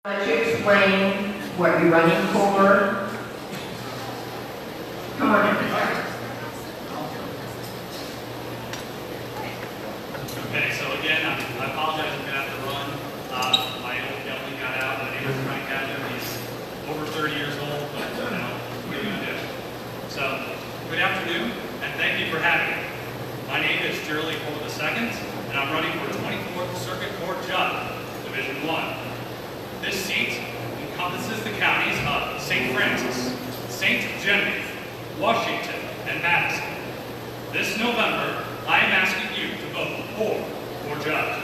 Why don't you explain what you're running for? Come on in. Okay, so again, I apologize I'm going to have to run. My old gelding got out. My name is Francois. He's over 30 years old, but what are you going to do? So, good afternoon, and thank you for having me. My name is Gerald II, and I'm running for 24th Circuit Court Judge, Division 1. This seat encompasses the counties of St. Francis, St. Genevieve, Washington, and Madison. This November, I am asking you to vote for judge.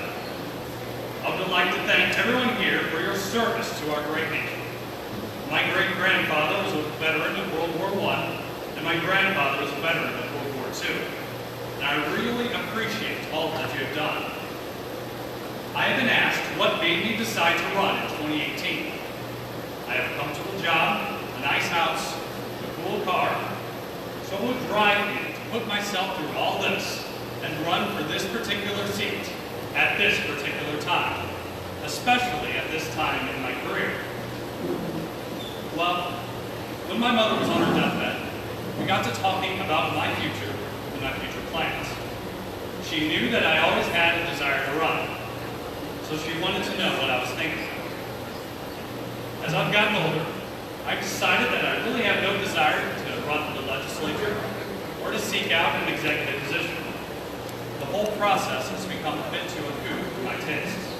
I would like to thank everyone here for your service to our great nation. My great-grandfather was a veteran of World War I, and my grandfather was a veteran of World War II. And I really appreciate all that you have done. I have been asked what made me decide to run in 2018. I have a comfortable job, a nice house, a cool car, so it would drive me to put myself through all this and run for this particular seat at this particular time, especially at this time in my career. Well, when my mother was on her deathbed, we got to talking about my future and my future plans. She knew that I always had a desire to run, so she wanted to know what I was thinking. As I've gotten older, I've decided that I really have no desire to run for the legislature or to seek out an executive position. The whole process has become a bit too acute for my tastes.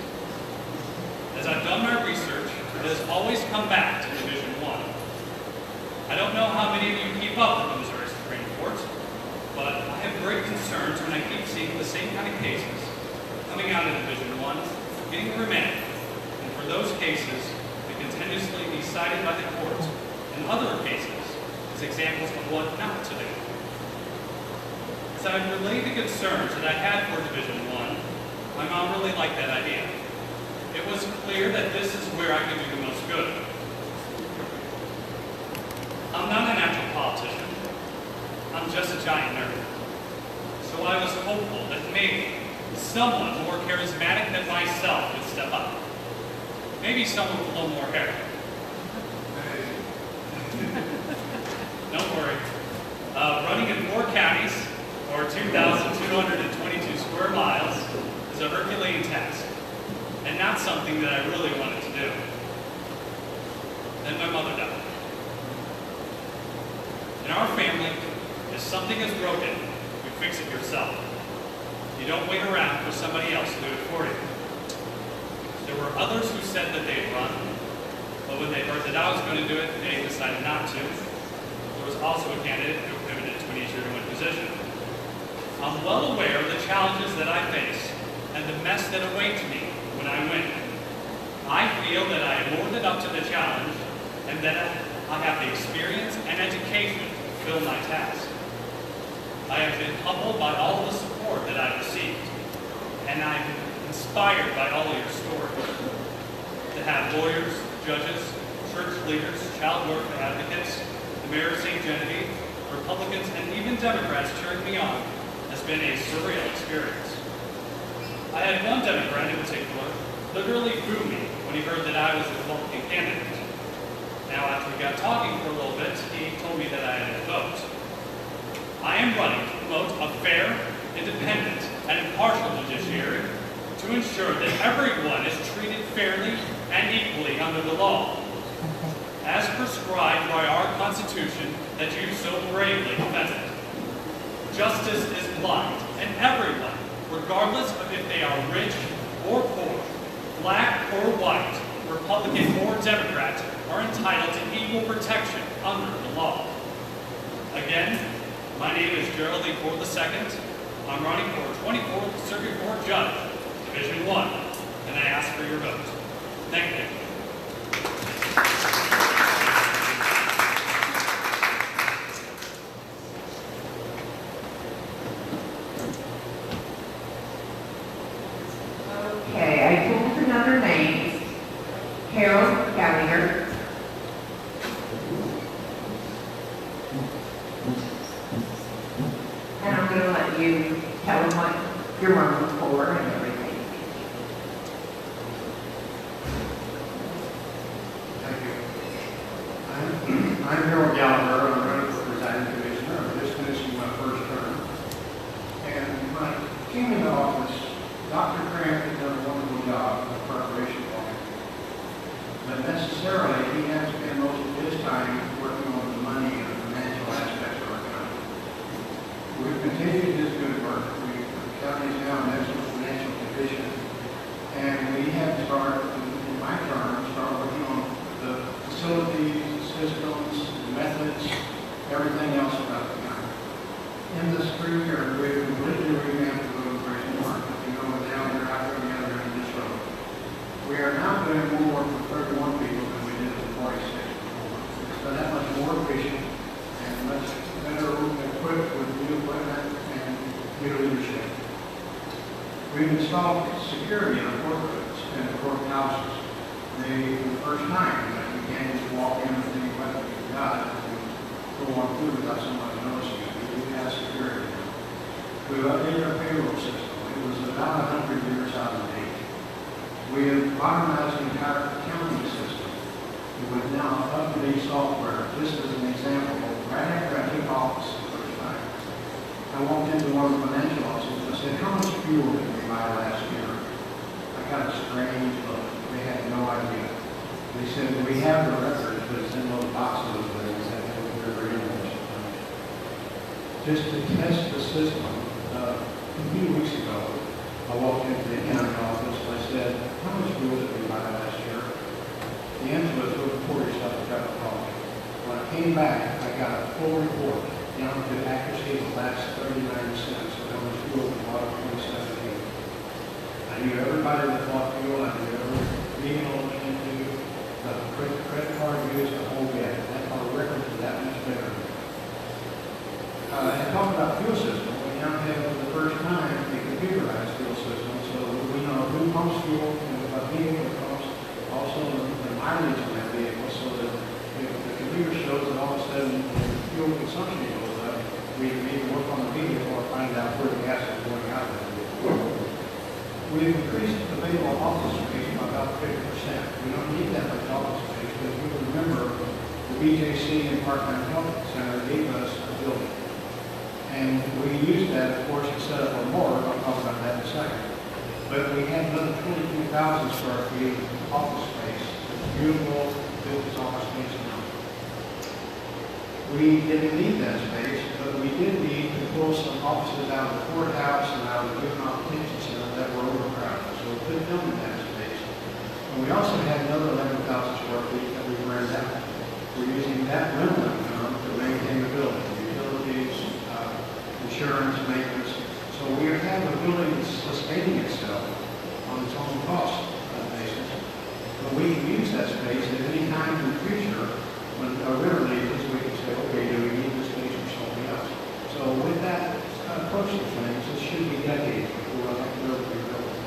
As I've done my research, it has always come back to Division 1. I don't know how many of you keep up with the Missouri Supreme Court, but I have great concerns when I keep seeing the same kind of cases coming out of Division 1, getting remanded, and for those cases to continuously be cited by the courts, and other cases as examples of what not to do. As I relayed the concerns that I had for Division 1, my mom really liked that idea. It was clear that this is where I could do the most good. I'm not a natural politician. I'm just a giant nerd. So I was hopeful that maybe someone more charismatic than myself would step up. Maybe someone with a little more hair. Don't worry. Running in 4 counties, or 2,222 square miles, is a Herculean task, and not something that I really wanted to do. Then my mother died. In our family, if something is broken, you fix it yourself. You don't wait around for somebody else to do it for you. There were others who said that they'd run, but when they heard that I was going to do it, they decided not to. There was also a candidate who pivoted to an easier-to-win position. I'm well aware of the challenges that I face and the mess that awaits me when I win. I feel that I am more than up to the challenge and that I have the experience and education to fill my task. I have been humbled by all the support that I've received, and I'm inspired by all of your stories. To have lawyers, judges, church leaders, child welfare advocates, the mayor of St. Genevieve, Republicans, and even Democrats cheering me on has been a surreal experience. I had one Democrat in particular literally boo me when he heard that I was the Republican candidate. Now, after we got talking for a little bit, he told me that I had a vote. I am running to promote a fair, independent, and impartial judiciary to ensure that everyone is treated fairly and equally under the law, as prescribed by our Constitution that you so bravely defended. Justice is blind, and everyone, regardless of if they are rich or poor, black or white, Republican or Democrat, are entitled to equal protection under the law. Again, my name is Gerald II. I'm running for 24th Circuit Court Judge, Division 1, and I ask for your vote. Thank you. Okay, I pulled another name. Harold Gallagher. And I'm going to let you tell them what you're running for and everything. installed security in the courtrooms and the courthouses. They, for the first time, you can't just walk in with any weapon you've got and go on through without somebody noticing it. We have security now. We've updated our payroll system. It was about 100 years out of date. We have modernized the entire accounting system. With now up-to-date software. Just as an example, right after I took office the first time, I walked into one of the financial offices and I said, "How much fuel did we buy last year?" I got a strange look. They had no idea. They said, "We have the records, but it's in those boxes over there." We had to go through every invoice. Just to test the system, a few weeks ago, I walked into the accounting office and I said, "How much fuel did we buy last year?" The answer was, "Go report yourself to Traffic College." When I came back, I got a full report down to the accuracy of the last 39 cents. So how much fuel we bought in 2017. I knew everybody that bought fuel. I knew every vehicle went into, the credit card used, the whole bit. That our records are that much better. And talking about fuel system, we now have for the first time a computerized fuel system, so we know who pumps fuel and what vehicle pumps. Also, the mileage of that vehicle, so that if the computer shows that all of a sudden the fuel consumption goes up, we can either work on the vehicle or find out where the gas is going out of the vehicle. We've increased available office space by about 50%. We don't need that much office space because we remember the BJC and Part-Time Health Center gave us a building. And we used that, of course, to set up a morgue. I'll talk about that in a second. But we had another 22,000 square feet of office space, beautiful business office space now. We didn't need that space, but we did need to pull some offices out of the courthouse and out of the juvenile detention center that were overcrowded. So we put them in that space. And we also had another 11,000 square feet that we rented out. We're using that rental income to maintain the building, utilities, insurance, maintenance. So we have a building that's sustaining itself on its own cost basis. But we can use that space at any time in the future when a renter leaves, we can say, "Okay, do we need this space for something else?" So with that approach to things, it should be decades before I have to build a building.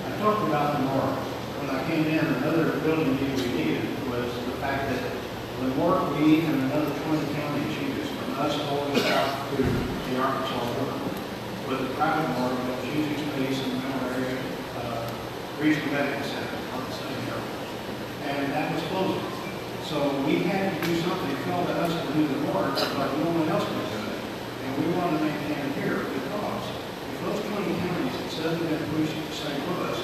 I talked about the morgue. When I came in, another building need we needed was the fact that the morgue we and another 20 counties used, from us all the way south to the Arkansas border, was a private morgue that was using space in the middle area, regional medical center on the same area. And that was closing. So we had to do something. It fell to us to do the morgue, but no one else was doing it. And we wanted to maintain it here because if those 20 counties had suddenly been pushed to the same with us,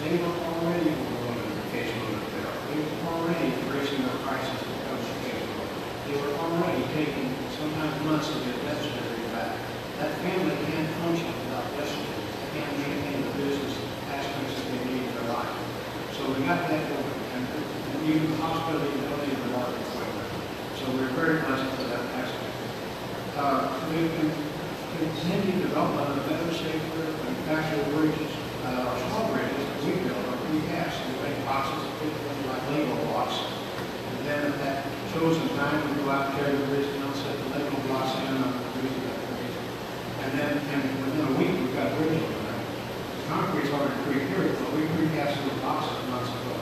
they were already going to the case load there. They were already raising their prices to become the case load. They were already taking sometimes months to get death certificate back. That family can't function without death certificate. They can't maintain the business aspects that they need in their life. So we got that going. And even the hospital, you don't need the market equipment. So we're very blessed for that aspect. We've continued development of better, safer, and factual bridges. Our small bridges that we build are precast. We make boxes that fit them like Lego blocks. And then at that chosen time, we go out and carry the bridge down, set the Lego blocks in, and produce that bridge. And then within a week, we've got bridge over there. The concrete's already pre-cured, but we precast those boxes months ago.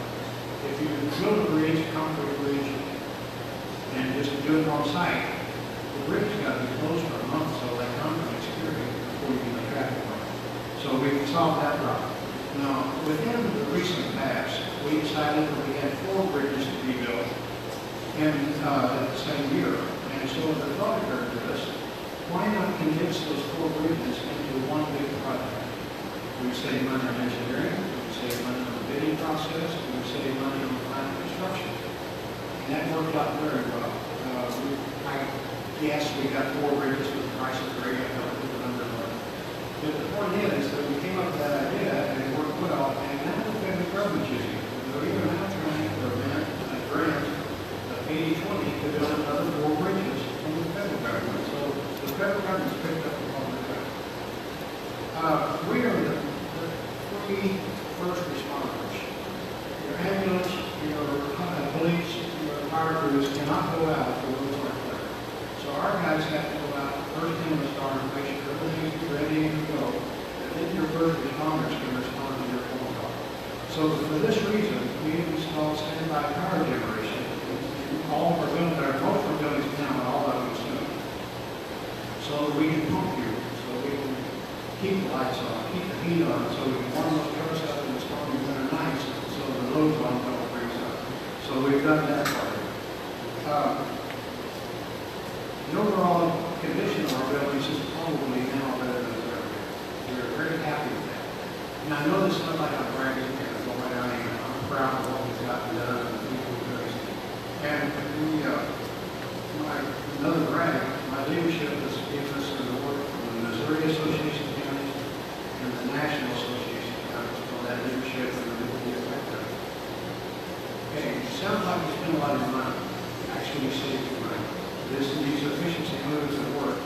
If you build a bridge, a concrete bridge, and just do it on site, the bridge has got to be closed for a month so that concrete is cured before you get the traffic light. So we've solved that problem. Now, within the recent past, we decided that we had 4 bridges to be built at the same year. And so the thought occurred to us, why not condense those 4 bridges into one big project? We would save money on engineering, we would save money on the bidding process, we would save money on the final construction. And that worked out very well. Yes, we got 4 bridges with the price of great, I don't put the number on. But the point is that we came up with that idea and it worked well, and now the federal government's using it. They're even now trying to prevent a grant of 80-20 to build another 4 bridges from the federal government. So the federal government's picked up the public grant. We are the 3 first responders. Your ambulance, your police, your fire crews cannot go out for those aren't there. So our guys have to go out first thing in the start and make sure everything's ready to go. If then your first responders can respond to your phone call. So for this reason, we installed standby power generation in all of our buildings, or most of our buildings now, and all of them soon. So that we can pump you, so we can keep the lights on, keep the heat on, so we can warm those trucks up in the stormy winter nights, so the loads don't freeze up. So we've done that part. The overall condition of our buildings is probably now better than ever. We're very happy with that. And I know this is not like I'm bragging here, but I'm proud of what we've gotten done and the people we're doing. And another brag, my leadership has given us an award from the Missouri Association of Counties and the National Association of Counties for that leadership and the effective. Okay, it sounds like we spend a lot of money. Actually, we save money. These efficiency moves at work.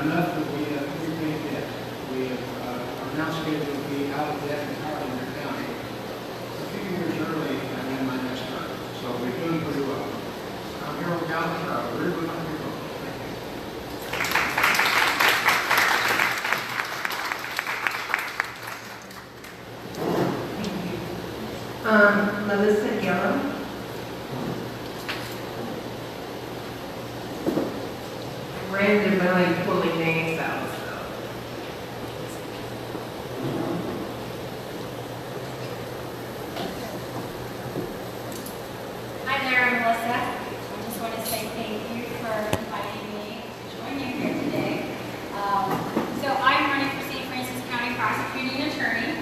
Enough that we have prepaid debt. We are now scheduled to be out of debt entirely in your county. A few years early, I'm in my next term. So we're doing pretty well. I'm here on Gallup. I really would like your vote. Thank you. Melissa Gillum. Randomly pulling names out. Hi there, I'm Melissa. I just want to say thank you for inviting me to join you here today. So I'm running for St. Francis County Prosecuting Attorney.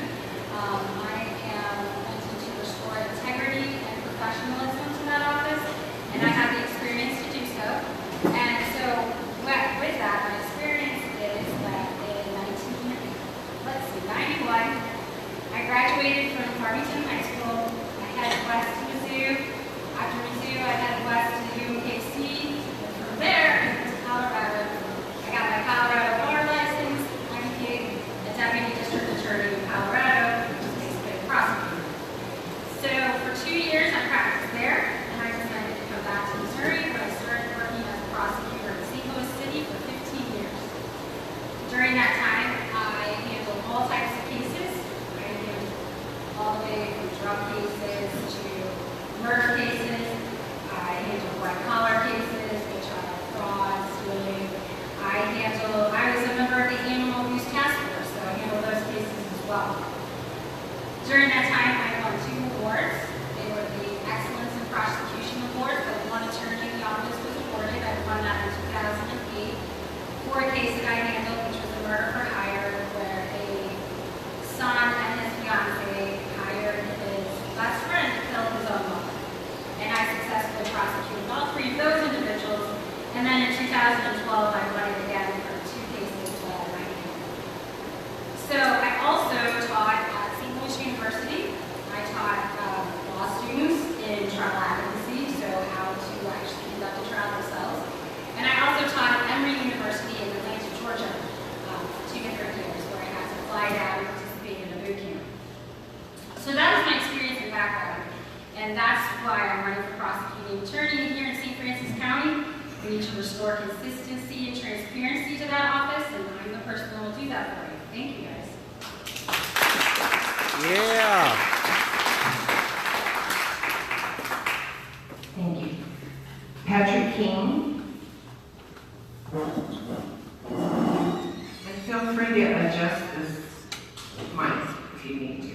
I am wanting to restore integrity and professionalism to that office, and I have the experience to do so. And so with that, my experience is that in 1991, I graduated from Farmington High School. I headed west to Mizzou. After Mizzou, I headed west to UMKC. And from there, I went to Colorado. I got my Colorado bar license. I became a deputy district attorney in Colorado, which is basically a prosecutor. So for 2 years, I practiced there, and I decided to come back to Missouri, where I started working as a prosecutor in St. Louis City for 15 years. During that time, I handled all types of cases. I handled all the way from drug cases to murder cases. I handled white-collar cases, HR fraud, stealing. I was a member of the Animal Abuse Task Force, so I handled those cases as well. During that time, I won 2 awards. They were the Excellence in Prosecution Award that one attorney in the office was awarded. I won that in 2008 for a case that I handled, which was a murder for hire, where a son and his fiancée hired his best friend to kill his own mother. And I successfully prosecuted all 3 of those individuals. And then in 2012, I won it again for 2 cases that I handled. So I also taught at St. Louis University. I taught law students in trial advocacy, so how to actually conduct a trial themselves. And I also taught at Emory University in Atlanta, Georgia, for 2 different years, where I had to fly down and participate in a boot camp. So that is my experience and background, and that's why I'm running for prosecuting attorney here in St. Francis County. We need to restore consistency and transparency to that office, and I'm the person who will do that for you. Thank you, guys. Yeah. Thank you. Patrick King. And feel free to adjust this mic if you need to.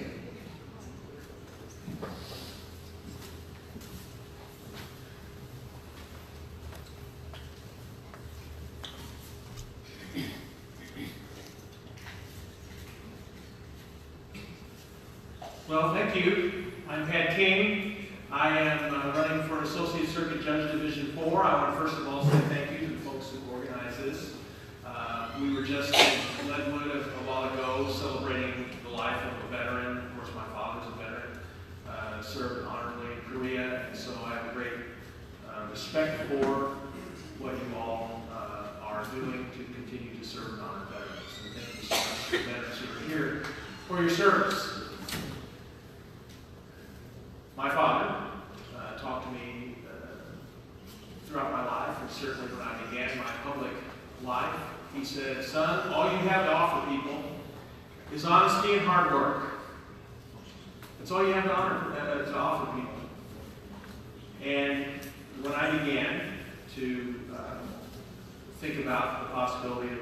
Well, thank you. I'm Pat King. I am running for Associate Circuit Judge Division 4. I want to first of all say thank you to the folks who organized this. We were just in Leadwood a while ago celebrating the life of a veteran. Of course, my father's a veteran, served honorably in Korea, and so I have a great respect for what you all are doing to continue to serve and honor veterans. And thank you so much to the veterans who are here for your service. My father talked to me throughout my life, and certainly when I began my public life. He said, "Son, all you have to offer people is honesty and hard work. That's all you have to offer people. And when I began to think about the possibility of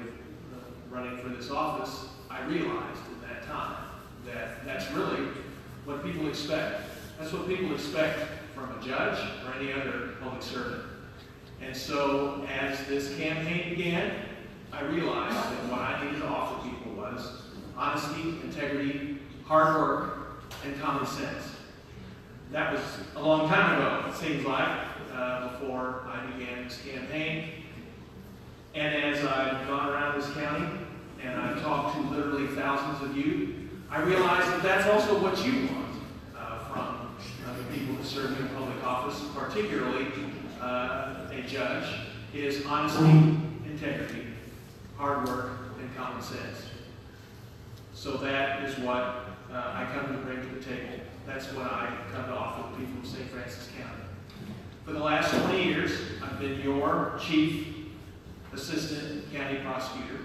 running for this office, I realized in that time that that's really what people expect. That's what people expect from a judge or any other public servant. And so as this campaign began, I realized that what I needed to offer people was honesty, integrity, hard work, and common sense. That was a long time ago, it seems like, before I began this campaign. And as I've gone around this county and I've talked to literally thousands of you, I realized that that's also what you want from the people that serve in public office, particularly a judge, is honesty, integrity, hard work, and common sense. So that is what I come to bring to the table. That's what I come to offer the people of St. Francis County. For the last 20 years, I've been your chief assistant county prosecutor.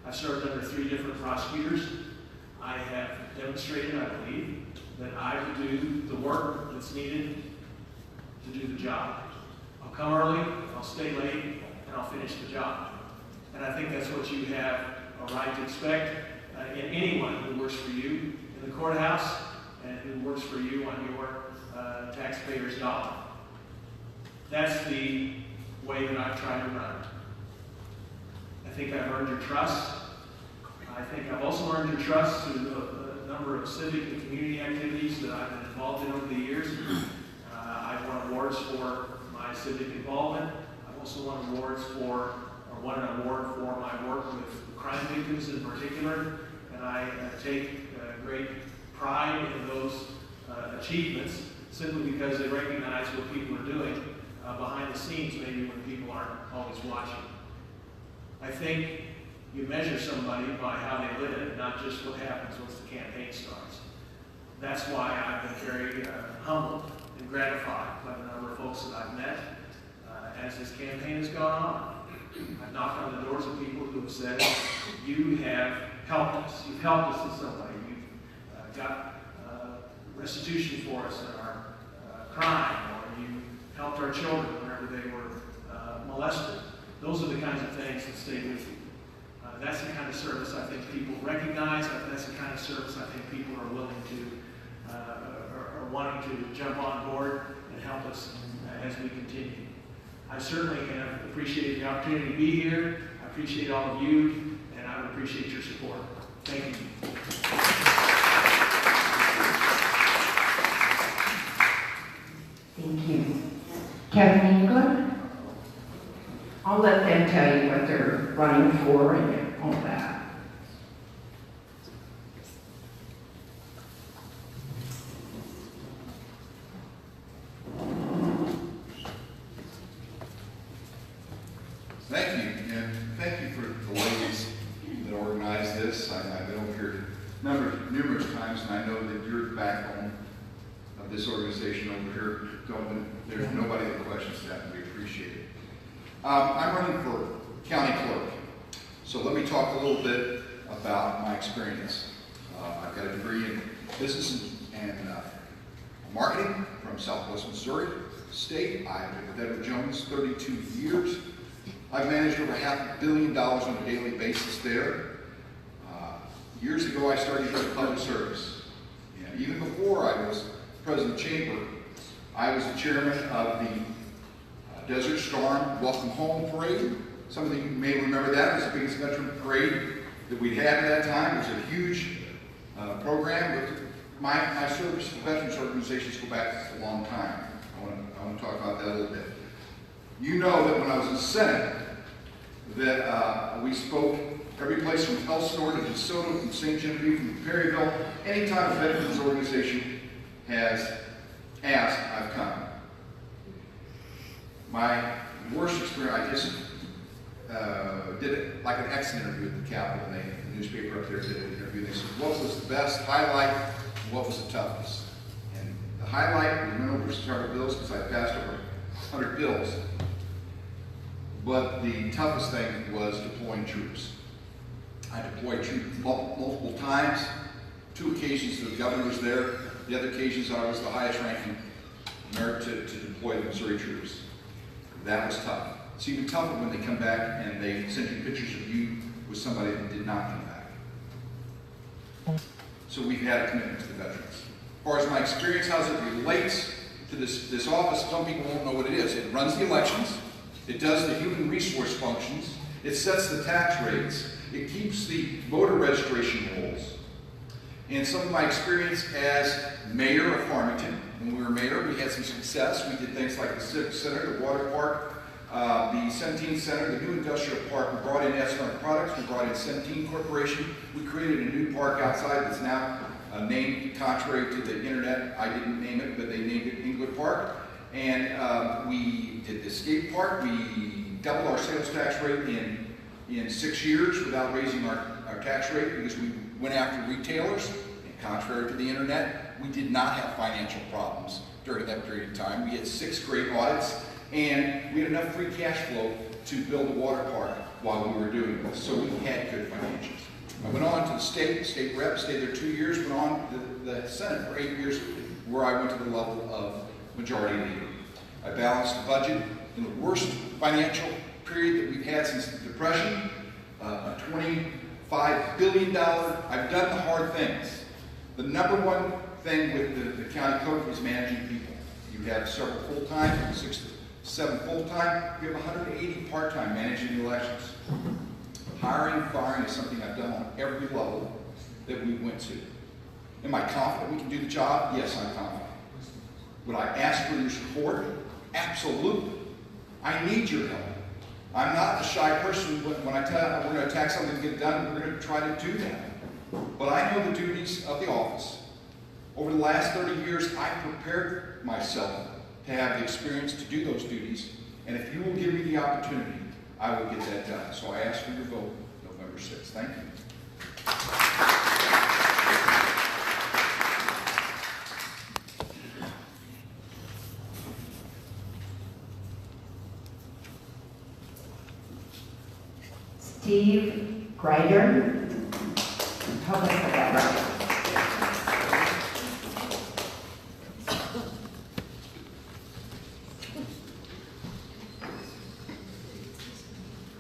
I've served under 3 different prosecutors. I have demonstrated, I believe, that I will do the work that's needed to do the job. I'll come early, I'll stay late, and I'll finish the job. And I think that's what you have a right to expect in anyone who works for you in the courthouse and who works for you on your taxpayer's dollar. That's the way that I've tried to run. I think I've earned your trust. I think I've also earned your trust through the number of civic and community activities that I've been involved in over the years. I've won awards for my civic involvement. I've also won an award for my work with crime victims in particular. And I take great pride in those achievements simply because they recognize what people are doing behind the scenes, maybe when people aren't always watching. I think you measure somebody by how they live, not just what happens once the campaign starts. That's why I've been very humbled and gratified by the number of folks that I've met as this campaign has gone on. I've knocked on the doors of people who have said, you have helped us. You've helped us in some way. You've got restitution for us in our crime, or you helped our children whenever they were molested. Those are the kinds of things that stay with you. That's the kind of service I think people recognize. That's the kind of service I think people are willing to, are wanting to jump on board and help us as we continue. I certainly have appreciated the opportunity to be here. I appreciate all of you, and I would appreciate your support. Thank you. Thank you. Kevin England? I'll let them tell you what they're running for and all that. Thank you, and thank you for the ladies that organized this. I've been over here numerous times, and I know that you're the backbone of this organization over here. There's nobody that questions that, and we appreciate it. I'm running for county clerk, so let me talk a little bit about my experience. I've got a degree in business and marketing from Southwest Missouri State. I've been with Edward Jones 32 years. I've managed over $500 million on a daily basis there. Years ago, I started in public service. And even before I was president of the chamber, I was the chairman of the Desert Storm Welcome Home Parade. Some of you may remember that. It was the biggest veteran parade that we'd had at that time. It was a huge program. But my service to veterans organizations go back a long time. I want to talk about that a little bit. You know that when I was in the Senate, that we spoke every place from Elsinore to DeSoto, from St. Genevieve, from Perryville. Anytime a veterans organization has asked, I've come. My worst experience, I just did it like an exit interview at the Capitol, and the newspaper up there did an interview. They said, what was the best highlight and what was the toughest? And the highlight, we went over starter bills because I passed over 100 bills. But the toughest thing was deploying troops. I deployed troops multiple times. 2 occasions the governor was there. The other occasions I was the highest ranking merit to deploy the Missouri troops. That was tough. It's even tougher when they come back and they send you pictures of you with somebody that did not come back. So we've had a commitment to the veterans. As far as my experience, how it relates to this office, some people won't know what it is. It runs the elections. It does the human resource functions. It sets the tax rates. It keeps the voter registration rolls. And some of my experience as mayor of Farmington, when we were mayor, we had some success. We did things like the Civic Center, the water park, the Centene Center, the new industrial park. We brought in S&R Products. We brought in Centene Corporation. We created a new park outside that's now named, contrary to the internet, I didn't name it, but they named it England Park. And we did the skate park. We doubled our sales tax rate in 6 years without raising our tax rate because we went after retailers. And contrary to the internet, we did not have financial problems during that period of time. We had 6 great audits, and we had enough free cash flow to build a water park while we were doing this. So we had good financials. I went on to the state rep, stayed there 2 years, went on to the Senate for 8 years, where I went to the level of majority leader. I balanced the budget in the worst financial period that we've had since the Depression, a $25 billion. I've done the hard things. The number one thing with the county clerk is managing people. You have several full-time, 6 to 7 full-time. You have 180 part-time managing the elections. Hiring and firing is something I've done on every level that we went to. Am I confident we can do the job? Yes, I'm confident. Would I ask for your support? Absolutely. I need your help. I'm not a shy person. When I tell you we're going to attack something to get it done, we're going to try to do that. But I know the duties of the office. Over the last 30 years, I've prepared myself to have the experience to do those duties. And if you will give me the opportunity, I will get that done. So I ask for your vote November 6th. Thank you. Steve Greider, Public Secretary.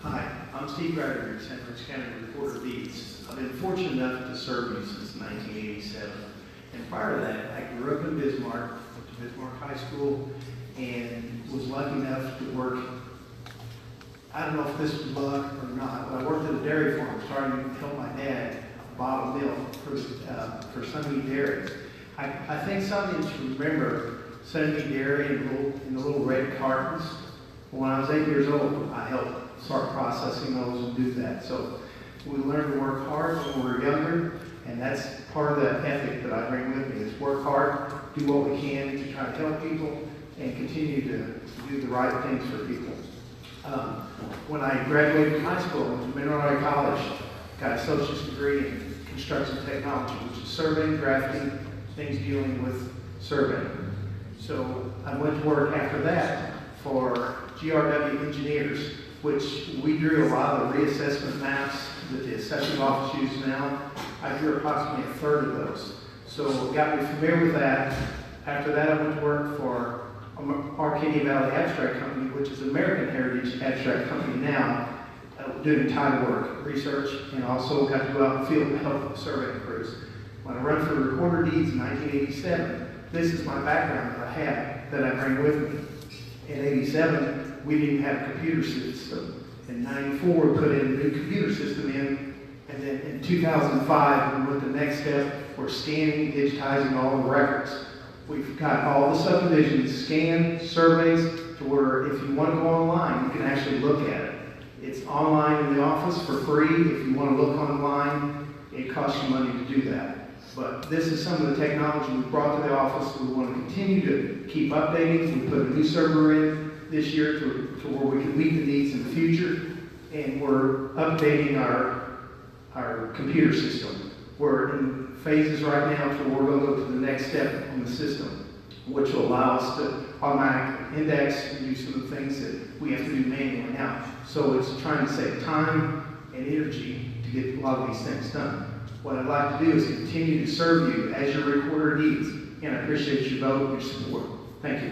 Hi, I'm Steve Greider, San Francisco County Recorder of Deeds. I've been fortunate enough to serve you since 1987. And prior to that, I grew up in Bismarck, went to Bismarck High School, and was lucky enough to work. I don't know if this was luck or not, but I worked at a dairy farm, starting to help my dad bottle milk for Sunny Dairy. I think some of you should remember Sunny Dairy in the little red cartons. When I was 8 years old, I helped start processing those and do that. So we learned to work hard when we were younger, and that's part of that ethic that I bring with me, is work hard, do what we can to try to help people, and continue to do the right things for people. When I graduated from high school, I went to Mineral College, got an associate's degree in construction technology, which is surveying, drafting, things dealing with surveying. So I went to work after that for GRW Engineers, which we drew a lot of the reassessment maps that the assessing office uses now. I drew approximately a third of those. So got me familiar with that. After that, I went to work for Arcadia Valley Abstract Company, which is American Heritage Abstract Company now, doing title work, research, and also got to go out in the field and help with surveying crews. When I run for Recorder of Deeds in 1987, this is my background that I have, that I bring with me. In 87, we didn't have a computer system. In 94, we put in a new computer system in, and then in 2005, we went the next step. We're scanning, digitizing all the records. We've got all the subdivisions scanned, surveys, to where if you want to go online, you can actually look at it. It's online in the office for free. If you want to look online, it costs you money to do that. But this is some of the technology we brought to the office. We want to continue to keep updating. We put a new server in this year to where we can meet the needs in the future. And we're updating our computer system. We're in phases right now to where we're going to go to the next step on the system, which will allow us to automatically index and do some of the things that we have to do manually now. So it's trying to save time and energy to get a lot of these things done. What I'd like to do is continue to serve you as your recorder needs, and I appreciate your vote and your support. Thank you.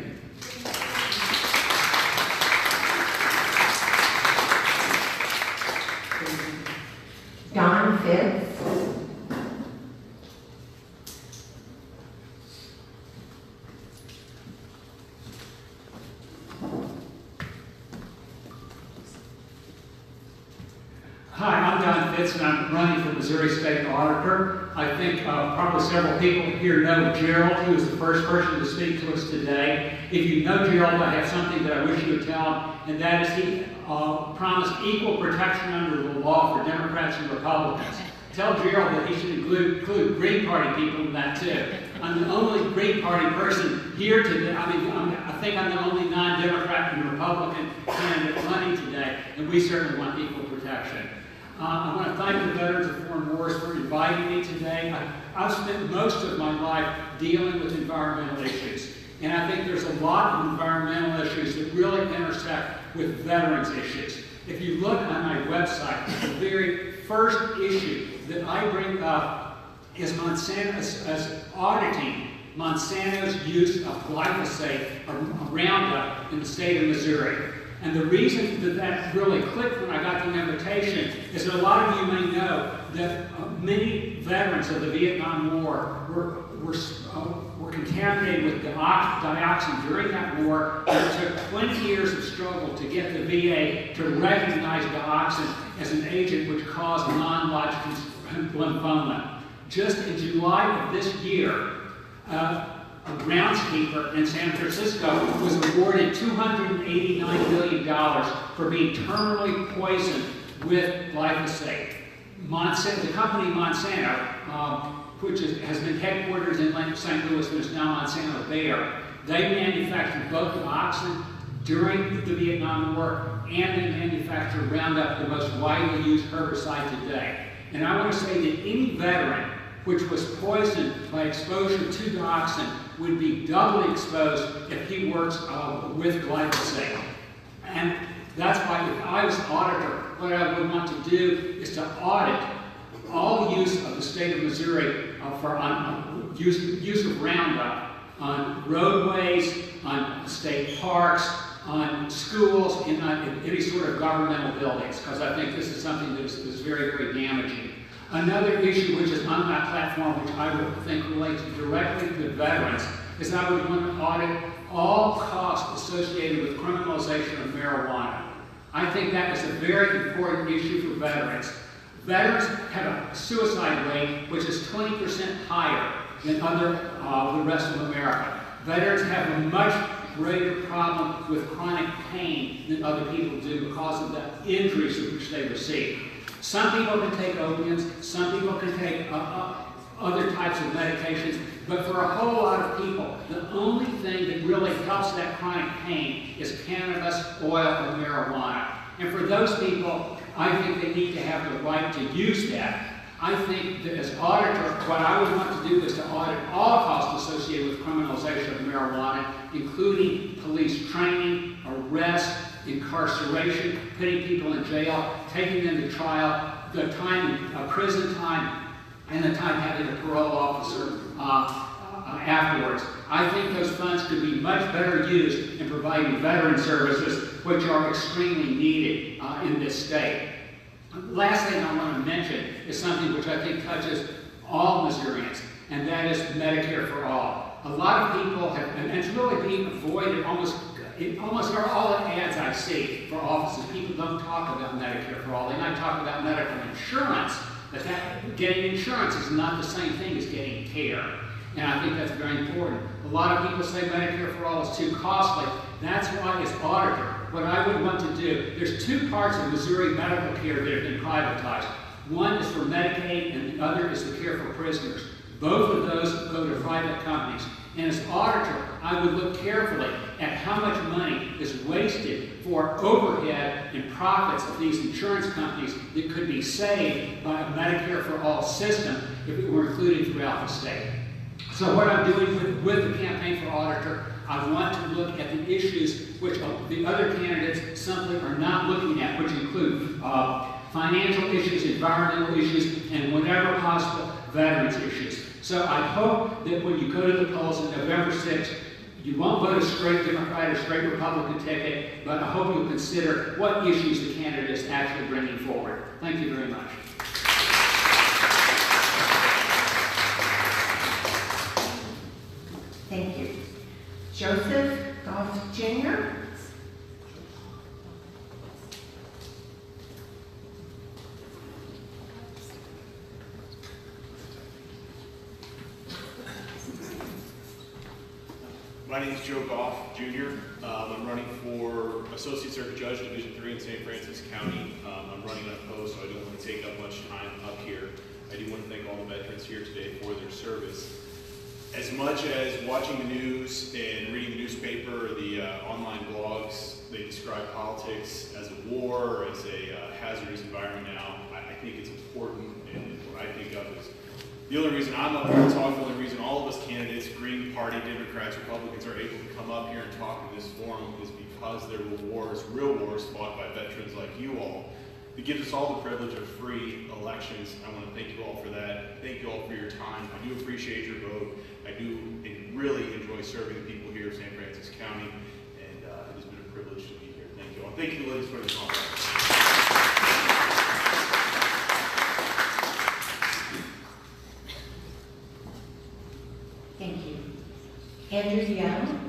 Don Fitz. Hi, I'm Don Fitz, and I'm running for Missouri State Auditor. I think probably several people here know Gerald, who is the first person to speak to us today. If you know Gerald, I have something that I wish you would tell him, and that is he promised equal protection under the law for Democrats and Republicans. Tell Gerald that he should include Green Party people in that too. I'm the only Green Party person here today. I think I'm the only non-Democrat and Republican candidate running today, and we certainly want equal protection. I want to thank the Veterans of Foreign Wars for inviting me today. I've spent most of my life dealing with environmental issues, and I think there's a lot of environmental issues that really intersect with veterans issues. If you look on my website, the very first issue that I bring up is Monsanto's auditing Monsanto's use of glyphosate or Roundup in the state of Missouri. And the reason that that really clicked when I got the invitation is that a lot of you may know that many veterans of the Vietnam War were contaminated with dioxin during that war, and it took 20 years of struggle to get the VA to recognize dioxin as an agent which caused non-Hodgkin's lymphoma. Just in July of this year, a groundskeeper in San Francisco was awarded $289 million for being terminally poisoned with glyphosate. The company Monsanto, which has been headquartered in St. Louis, but is now Monsanto Bayer, they manufactured both dioxin during the Vietnam War, and they manufacture Roundup, the most widely used herbicide today. And I want to say that any veteran which was poisoned by exposure to dioxin would be doubly exposed if he works with glyphosate. And that's why if I was auditor, what I would want to do is to audit all use of the state of Missouri for use of Roundup on roadways, on state parks, on schools, and on any sort of governmental buildings, because I think this is something that is very, very damaging. Another issue which is on that platform, which I would think relates directly to veterans, is I would want to audit all costs associated with criminalization of marijuana. I think that is a very important issue for veterans. Veterans have a suicide rate which is 20% higher than the rest of America. Veterans have a much greater problem with chronic pain than other people do because of the injuries which they receive. Some people can take opiates, some people can take other types of medications, but for a whole lot of people, the only thing that really helps that chronic pain is cannabis, oil, or marijuana. And for those people, I think they need to have the right to use that. I think that as auditor, what I would want to do is to audit all costs associated with criminalization of marijuana, including police training, arrest, incarceration, putting people in jail, taking them to trial, the time, prison time, and the time having a parole officer afterwards. I think those funds could be much better used in providing veteran services, which are extremely needed in this state. Last thing I want to mention is something which I think touches all Missourians, and that is Medicare for All. A lot of people have, and it's really being avoided almost all the ads I see for offices. People don't talk about Medicare for All. They might talk about medical insurance, but getting insurance is not the same thing as getting care. And I think that's very important. A lot of people say Medicare for All is too costly. That's why, as auditor, what I would want to do, there's two parts of Missouri medical care that have been privatized. One is for Medicaid, and the other is the care for prisoners. Both of those go to private companies. And as auditor, I would look carefully at how much money is wasted for overhead and profits of these insurance companies that could be saved by a Medicare for All system if it were included throughout the state. So what I'm doing with the campaign for auditor, I want to look at the issues which the other candidates simply are not looking at, which include financial issues, environmental issues, and whenever possible, veterans issues. So I hope that when you go to the polls on November 6th, you won't vote a straight Democrat or straight Republican ticket, but I hope you'll consider what issues the candidate is actually bringing forward. Thank you very much. Thank you. Joseph Goff Jr. My name is Joe Goff Jr. I'm running for Associate Circuit Judge, Division 3 in St. Francis County. I'm running unopposed, so I don't want to take up much time up here. I do want to thank all the veterans here today for their service. As much as watching the news and reading the newspaper or the online blogs, they describe politics as a war or as a hazardous environment now, I think it's important, and what I think of is the only reason I'm up here to talk, the only reason all of us candidates, Green Party, Democrats, Republicans, are able to come up here and talk in this forum is because there were wars, real wars, fought by veterans like you all. It gives us all the privilege of free elections. I want to thank you all for that. Thank you all for your time. I do appreciate your vote. I do really enjoy serving the people here of St. Francis County, and it has been a privilege to be here. Thank you all. Thank you, ladies, for the conference. Thank you. Andrew Young.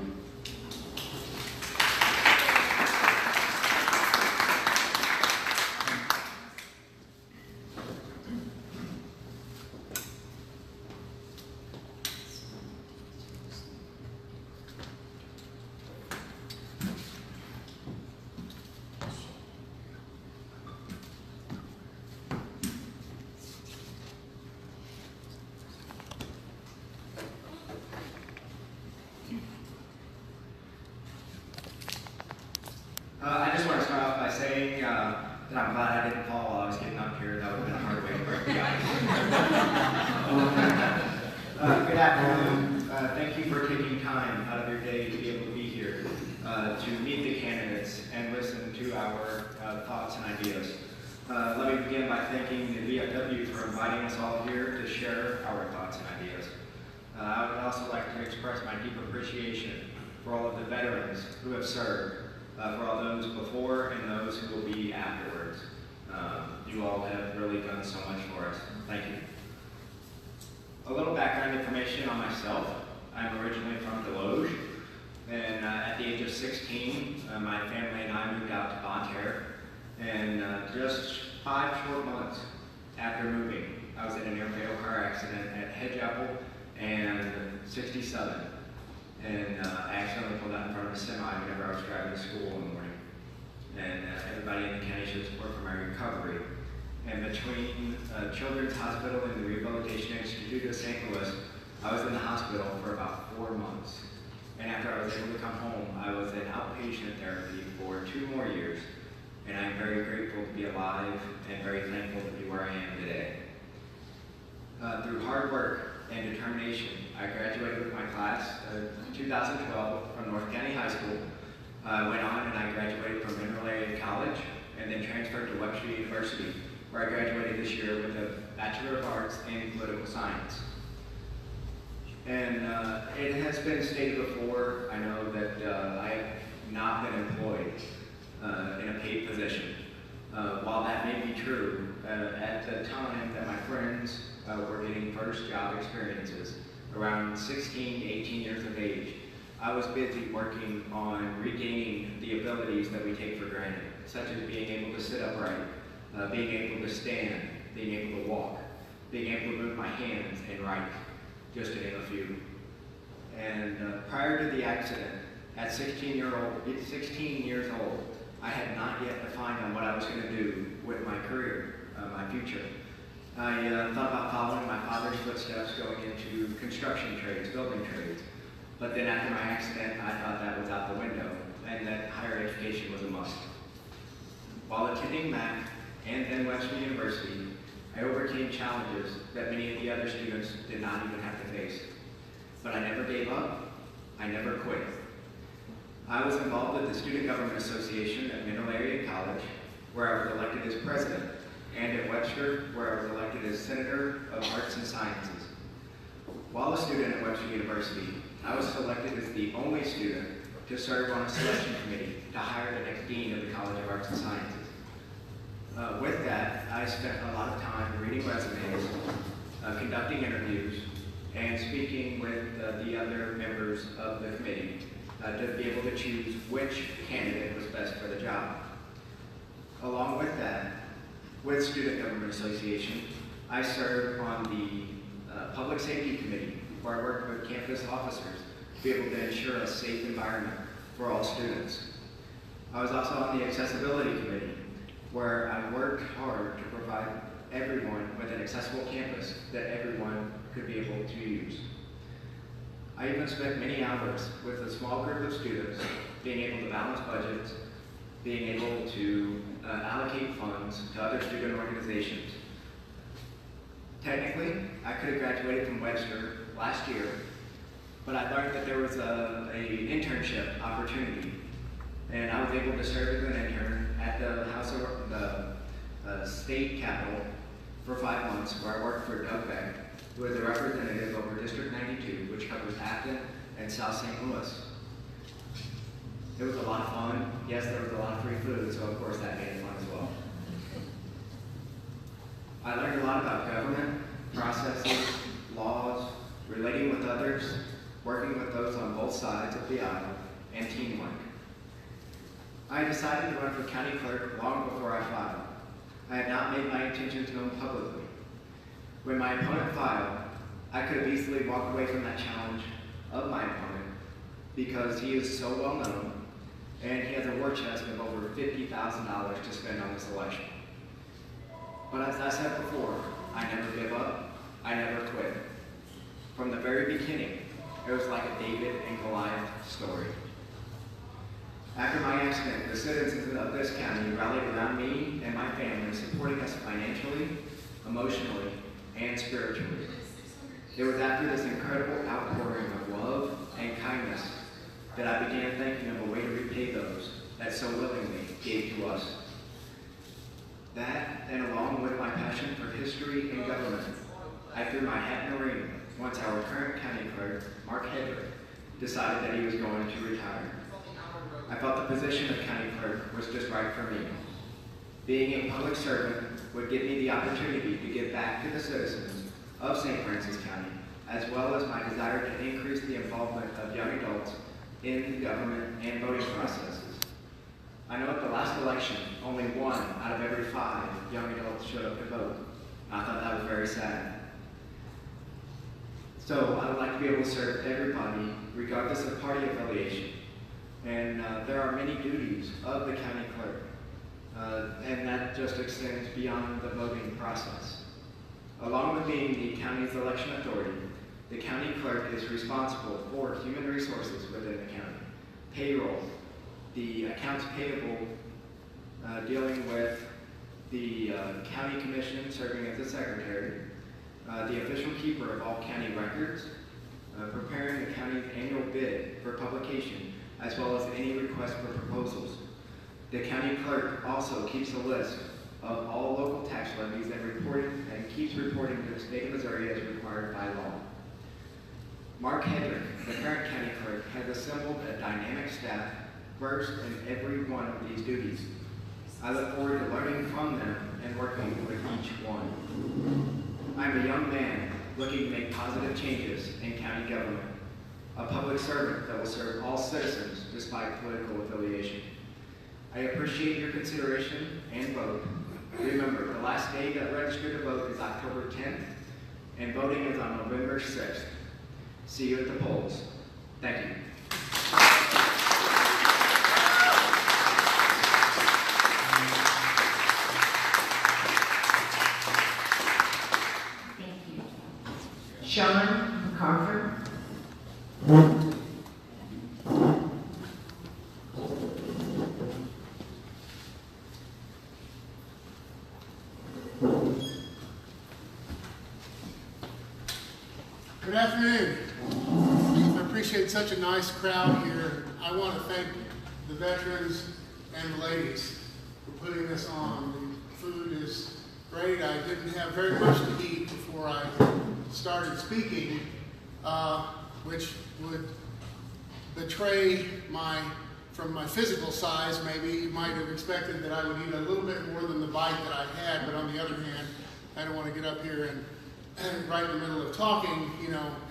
I just want to start off by saying that I'm glad I didn't fall while I was getting up here. That would have been a hard way to break the ice. Good afternoon. Thank you for taking time out of your day to be able to be here to meet the candidates and listen to our thoughts and ideas. Let me begin by thanking the VFW for inviting us all here to share our thoughts and ideas. I would also like to express my deep appreciation for all of the veterans who have served. For all those before and those who will be afterwards. You all have really done so much for us. Thank you. A little background information on myself. I'm originally from Deloge, and at the age of 16, my family and I moved out to Bonne Terre, and just 5 short months after moving, I was in a near-fatal car accident at Hedgeapple and 67. And I accidentally pulled out in front of a semi whenever I was driving to school in the morning. And everybody in the county showed support for my recovery. And between Children's Hospital and the Rehabilitation Institute of St. Louis, I was in the hospital for about 4 months. And after I was able to come home, I was in outpatient therapy for 2 more years. And I'm very grateful to be alive and very thankful to be where I am today. Through hard work and determination, I graduated with my class in 2012 from North County High School. I went on and I graduated from Mineral Area College and then transferred to Webster University, where I graduated this year with a Bachelor of Arts in Political Science. And it has been stated before, I know that I have not been employed in a paid position. While that may be true, at the time that my friends were getting first job experiences, around 16, 18 years of age, I was busy working on regaining the abilities that we take for granted, such as being able to sit upright, being able to stand, being able to walk, being able to move my hands and write, just to name a few. And prior to the accident, at 16 years old, I had not yet defined on what I was going to do with my career, my future. I thought about following my father's footsteps going into construction trades, building trades. But then after my accident, I thought that was out the window and that higher education was a must. While attending Mac and then Webster University, I overcame challenges that many of the other students did not even have to face. But I never gave up. I never quit. I was involved with the Student Government Association at Mineral Area College, where I was elected as president and at Webster, where I was elected as Senator of Arts and Sciences. While a student at Webster University, I was selected as the only student to serve on a selection committee to hire the next dean of the College of Arts and Sciences. With that, I spent a lot of time reading resumes, conducting interviews, and speaking with the other members of the committee to be able to choose which candidate was best for the job. Along with that, with Student Government Association, I served on the Public Safety Committee, where I worked with campus officers to be able to ensure a safe environment for all students. I was also on the Accessibility Committee, where I worked hard to provide everyone with an accessible campus that everyone could be able to use. I even spent many hours with a small group of students being able to balance budgets, being able to allocate funds to other student organizations. Technically, I could have graduated from Webster last year, but I learned that there was an internship opportunity, and I was able to serve as an intern at the the state capitol for 5 months, where I worked for Doug Beck, who is a representative over District 92, which covers Acton and South St. Louis. It was a lot of fun. Yes, there was a lot of free food, so of course that made it fun as well. I learned a lot about government, processes, laws, relating with others, working with those on both sides of the aisle, and teamwork. I decided to run for county clerk long before I filed. I had not made my intentions known publicly. When my opponent filed, I could have easily walked away from that challenge of my opponent because he is so well known and he has a war chest of over $50,000 to spend on this election. But as I said before, I never give up, I never quit. From the very beginning, it was like a David and Goliath story. After my accident, the citizens of this county rallied around me and my family, supporting us financially, emotionally, and spiritually. It was after this incredible outpouring of love and kindness that I began thinking of a way to repay those that so willingly gave to us. That, and along with my passion for history and government, I threw my hat in the ring once our current county clerk, Mark Hedrick, decided that he was going to retire. I felt the position of county clerk was just right for me. Being a public servant would give me the opportunity to give back to the citizens of St. Francis County, as well as my desire to increase the involvement of young adults in government and voting processes. I know at the last election, only 1 out of every 5 young adults showed up to vote. I thought that was very sad. So I would like to be able to serve everybody, regardless of party affiliation. And there are many duties of the county clerk, and that just extends beyond the voting process. Along with being the county's election authority, the county clerk is responsible for human resources within the county, payroll, the accounts payable, dealing with the county commission, serving as the secretary, the official keeper of all county records, preparing the county's annual bid for publication, as well as any request for proposals. The county clerk also keeps a list of all local tax levies and keeps reporting to the state of Missouri as required by law. Mark Hedrick, the current county clerk, has assembled a dynamic staff versed in every one of these duties. I look forward to learning from them and working with each one. I'm a young man looking to make positive changes in county government, a public servant that will serve all citizens despite political affiliation. I appreciate your consideration and vote. Remember, the last day to register to vote is October 10th, and voting is on November 6th. See you at the polls. Thank you. Thank you. Sean McCarver. Good afternoon. I appreciate such a nice crowd here. I want to thank the veterans and the ladies for putting this on. The food is great. I didn't have very much to eat before I started speaking, which would betray from my physical size. Maybe you might have expected that I would eat a little bit more than the bite that I had, but on the other hand, I don't want to get up here and right in the middle of talking,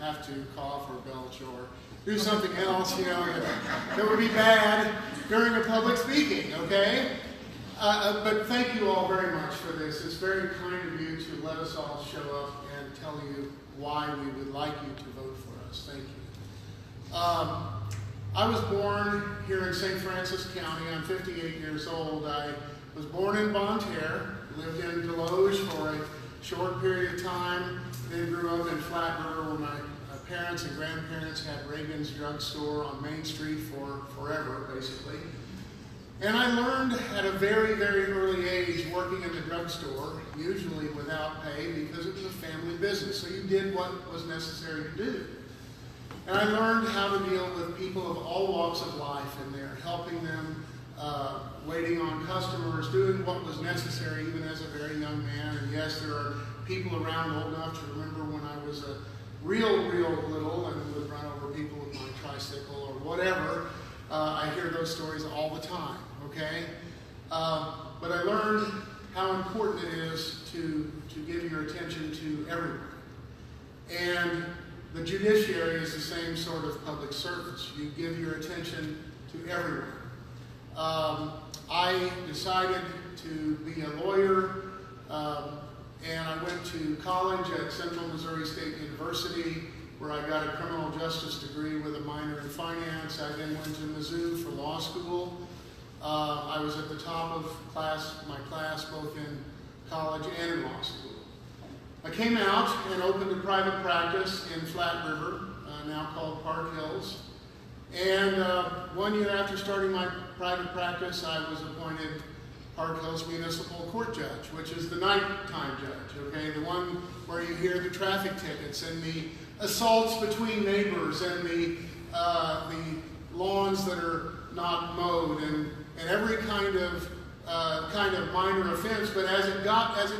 have to cough or belch or do something else, that would be bad during a public speaking, okay? But thank you all very much for this. It's very kind of you to let us all show up and tell you why we would like you to vote for us. Thank you. I was born here in St. Francis County. I'm 58 years old. I was born in Bonne Terre, lived in Deloge for a short period of time, then grew up in Flat River where my parents and grandparents had Reagan's drugstore on Main Street for forever, basically. And I learned at a very, very early age working in the drugstore, usually without pay because it was a family business. So you did what was necessary to do. And I learned how to deal with people of all walks of life in there, helping them, waiting on customers, doing what was necessary even as a very young man. And yes, there are people around old enough to remember when I was a real little and would run over people with my tricycle or whatever. I hear those stories all the time, okay? But I learned how important it is to give your attention to everyone. And the judiciary is the same sort of public service. You give your attention to everyone. I decided to be a lawyer, and I went to college at Central Missouri State University, where I got a criminal justice degree with a minor in finance. I then went to Mizzou for law school. I was at the top of my class, both in college and in law school. I came out and opened a private practice in Flat River, now called Park Hills. And 1 year after starting my private practice, I was appointed Park Hills Municipal Court Judge, which is the nighttime judge, okay? The one where you hear the traffic tickets and the assaults between neighbors and the lawns that are not mowed and every kind of minor offense. But as it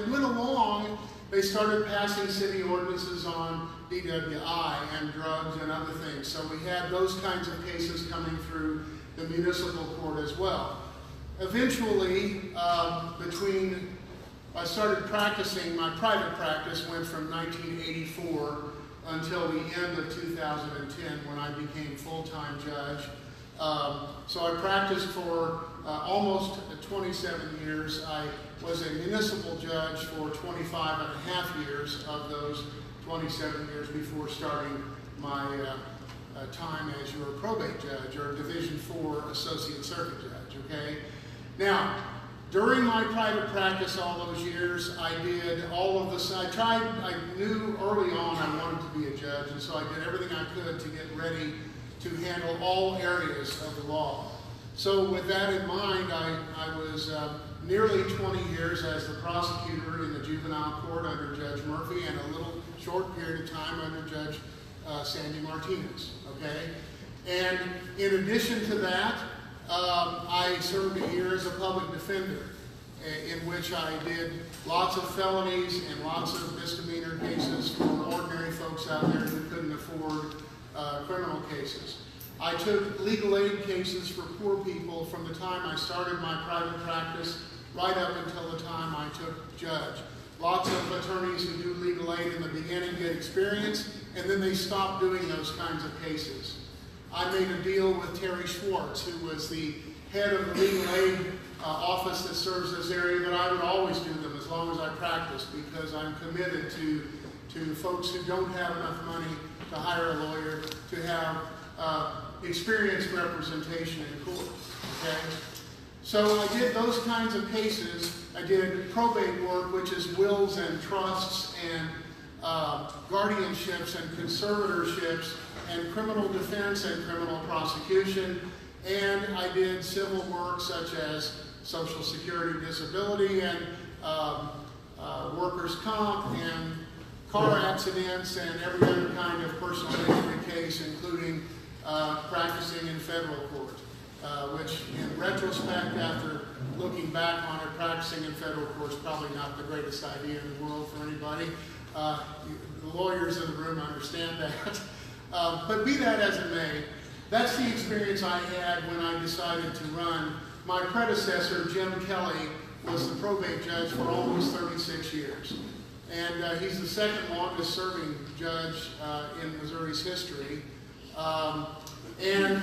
went along, they started passing city ordinances on DWI and drugs and other things. So we had those kinds of cases coming through the municipal court as well. Eventually, I started practicing, my private practice went from 1984 until the end of 2010 when I became full-time judge. So I practiced for almost 27 years. I was a municipal judge for 25 and a half years of those 27 years before starting my time as your probate judge or Division IV Associate Circuit Judge, okay? Now, during my private practice all those years, I did all of this. I knew early on I wanted to be a judge, and so I did everything I could to get ready to handle all areas of the law. So with that in mind, I was nearly 20 years as the prosecutor in the juvenile court under Judge Murphy and a little short period of time under Judge Sandy Martinez, okay? And in addition to that, I served a year as a public defender in which I did lots of felonies and lots of misdemeanor cases for ordinary folks out there who couldn't afford criminal cases. I took legal aid cases for poor people from the time I started my private practice right up until the time I took judge. Lots of attorneys who do legal aid in the beginning get experience, and then they stop doing those kinds of cases. I made a deal with Terry Schwartz, who was the head of the legal aid office that serves this area, that I would always do them as long as I practiced, because I'm committed to folks who don't have enough money to hire a lawyer to have experienced representation in court, okay? So I did those kinds of cases. I did probate work, which is wills and trusts and guardianships and conservatorships and criminal defense and criminal prosecution. And I did civil work such as Social Security disability and workers' comp and car accidents and every other kind of personal injury case, including practicing in federal court, which in retrospect, after looking back on it, practicing in federal court is probably not the greatest idea in the world for anybody. The lawyers in the room understand that. But be that as it may, that's the experience I had when I decided to run. My predecessor, Jim Kelly, was the probate judge for almost 36 years. And he's the second longest serving judge in Missouri's history. And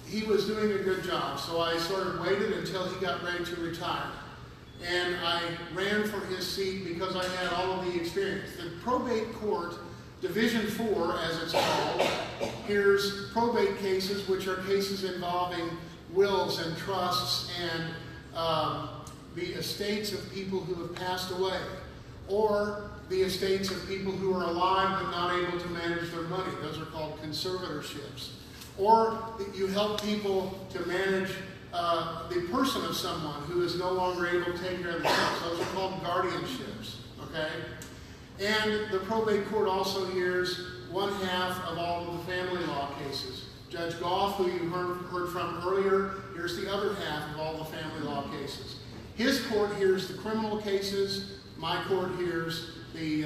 he was doing a good job, so I sort of waited until he got ready to retire. And I ran for his seat because I had all of the experience. The probate court, Division 4, as it's called, hears probate cases, which are cases involving wills and trusts and the estates of people who have passed away, or the estates of people who are alive but not able to manage their money. Those are called conservatorships. Or you help people to manage the person of someone who is no longer able to take care of themselves. Those are called guardianships, okay? And the probate court also hears 1/2 of all of the family law cases. Judge Goff, who you heard from earlier, hears the other half of all the family law cases. His court hears the criminal cases, my court hears the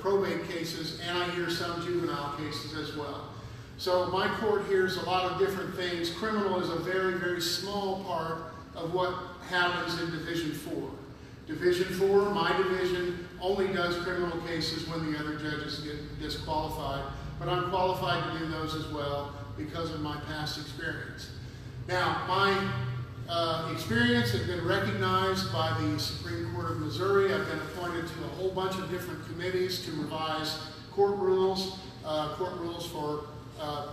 probate cases, and I hear some juvenile cases as well. So my court hears a lot of different things. Criminal is a very, very small part of what happens in Division 4. Division 4, my division, only does criminal cases when the other judges get disqualified, but I'm qualified to do those as well because of my past experience. Now, my experience has been recognized by the Supreme Court of Missouri. I've been appointed to a whole bunch of different committees to revise court rules for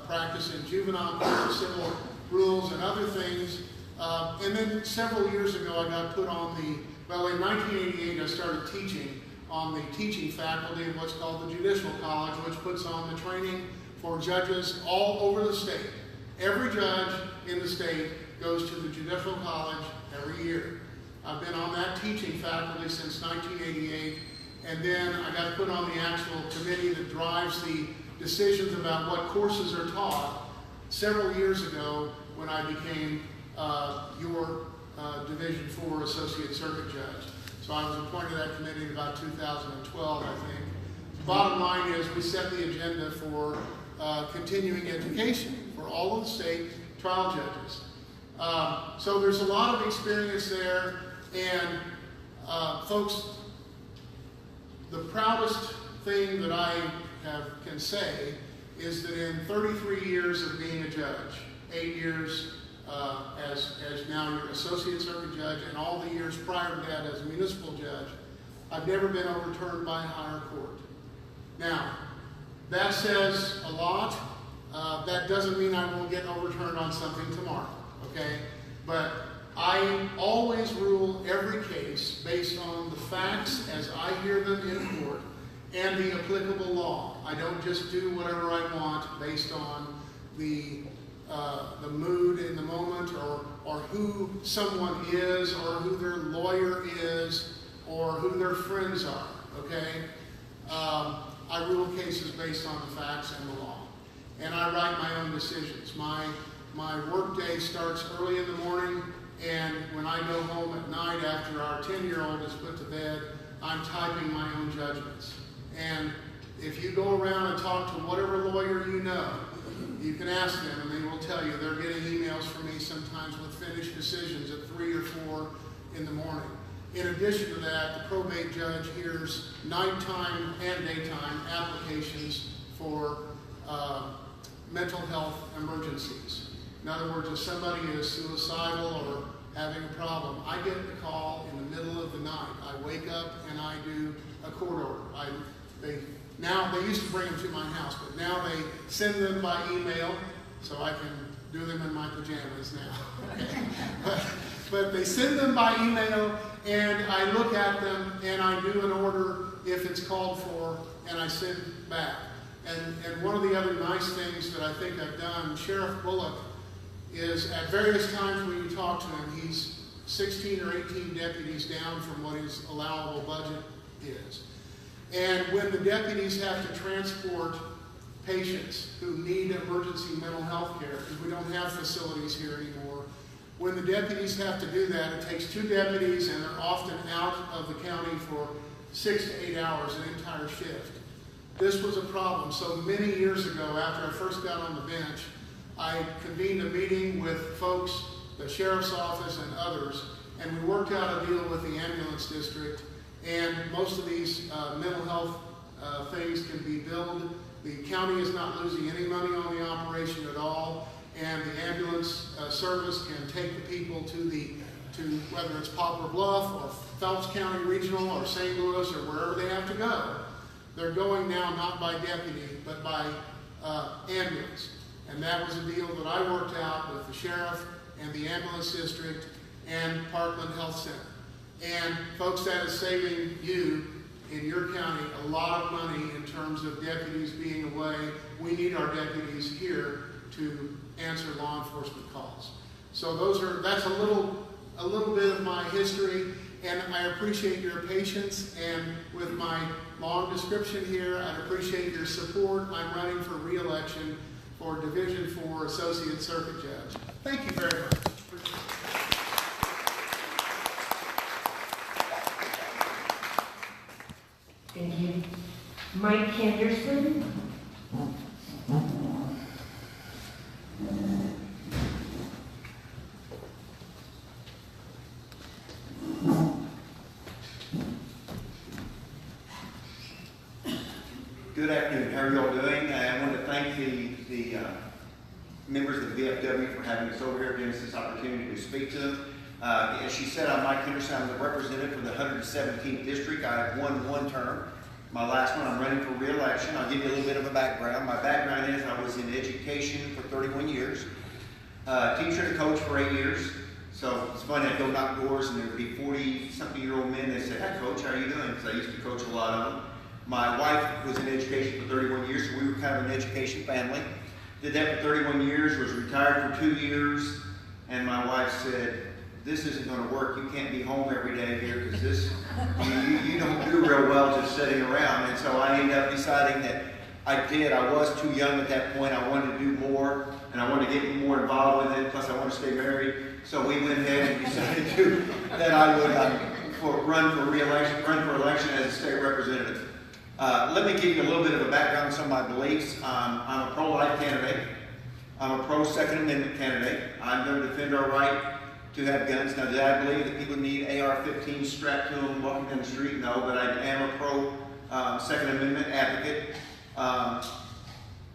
practice in juvenile court, civil rules, and other things. And then several years ago, I got put on in 1988, I started teaching on the teaching faculty of what's called the Judicial College, which puts on the training for judges all over the state. Every judge in the state goes to the Judicial College every year. I've been on that teaching faculty since 1988, and then I got put on the actual committee that drives the decisions about what courses are taught several years ago when I became your Division 4 Associate Circuit Judge. So I was appointed to that committee in about 2012, I think. Bottom line is we set the agenda for continuing education for all of the state trial judges. So there's a lot of experience there, and folks, the proudest thing that I can say is that in 33 years of being a judge, 8 years as now your associate circuit judge, and all the years prior to that as a municipal judge, I've never been overturned by a higher court. Now, that says a lot. That doesn't mean I won't get overturned on something tomorrow, okay? But I always rule every case based on the facts as I hear them in court and the applicable law. I don't just do whatever I want based on the mood in the moment, or who someone is, or who their lawyer is, or who their friends are, okay? I rule cases based on the facts and the law. And I write my own decisions. My work day starts early in the morning, and when I go home at night after our 10-year-old is put to bed, I'm typing my own judgments. And if you go around and talk to whatever lawyer you know, you can ask them, and they will tell you they're getting emails from me sometimes with finished decisions at 3 or 4 in the morning. In addition to that, the probate judge hears nighttime and daytime applications for mental health emergencies. In other words, if somebody is suicidal or having a problem, I get the call in the middle of the night. I wake up and I do a court order. Now, they used to bring them to my house, but now they send them by email, so I can do them in my pajamas now. But they send them by email, and I look at them, and I do an order if it's called for, and I send back. And one of the other nice things that I think I've done, Sheriff Bullock is at various times when you talk to him, he's 16 or 18 deputies down from what his allowable budget is. And when the deputies have to transport patients who need emergency mental health care, because we don't have facilities here anymore, when the the deputies have to do that, it takes 2 deputies, and they're often out of the county for 6 to 8 hours, an entire shift. This was a problem. So many years ago, after I first got on the bench, I convened a meeting with folks, the sheriff's office and others, and we worked out a deal with the ambulance district, and most of these mental health things can be billed. The county is not losing any money on the operation at all, and the ambulance service can take the people to whether it's Poplar Bluff or Phelps County Regional or St. Louis or wherever they have to go. They're going now not by deputy, but by ambulance. And that was a deal that I worked out with the sheriff and the ambulance district and Parkland Health Center. And folks, that is saving you in your county a lot of money in terms of deputies being away. We need our deputies here to answer law enforcement calls. So that's a little bit of my history, and I appreciate your patience. And with my long description here, I'd appreciate your support. I'm running for re-election for Division 4 Associate Circuit Judge. Thank you very much. Thank you. Mike Henderson. Good afternoon. How are you all doing? I want to thank the members of the VFW for having us over here, giving us this opportunity to speak to them. As she said, I'm Mike Henderson. I'm the representative for the 117th District. I have won 1 term. My last one, I'm running for re-election. I'll give you a little bit of a background. My background is I was in education for 31 years, teacher and coach for 8 years. So it's funny, I'd go knock doors and there'd be 40-something-year-old men that say, "Hi, Coach, how are you doing?" Because I used to coach a lot of them. My wife was in education for 31 years, so we were kind of an education family. Did that for 31 years, was retired for 2 years, and my wife said, "This isn't going to work. You can't be home every day here because you don't do real well just sitting around." And so I ended up deciding that I was too young at that point. I wanted to do more, and I wanted to get more involved with it. Plus, I wanted to stay married. So we went ahead and decided that I would run for election as a state representative. Let me give you a little bit of a background on some of my beliefs. I'm a pro-life candidate. I'm a pro-Second Amendment candidate. I'm going to defend our right to have guns. Now, do I believe that people need AR-15 strapped to them walking down the street? No, but I am a pro-Second Amendment advocate. I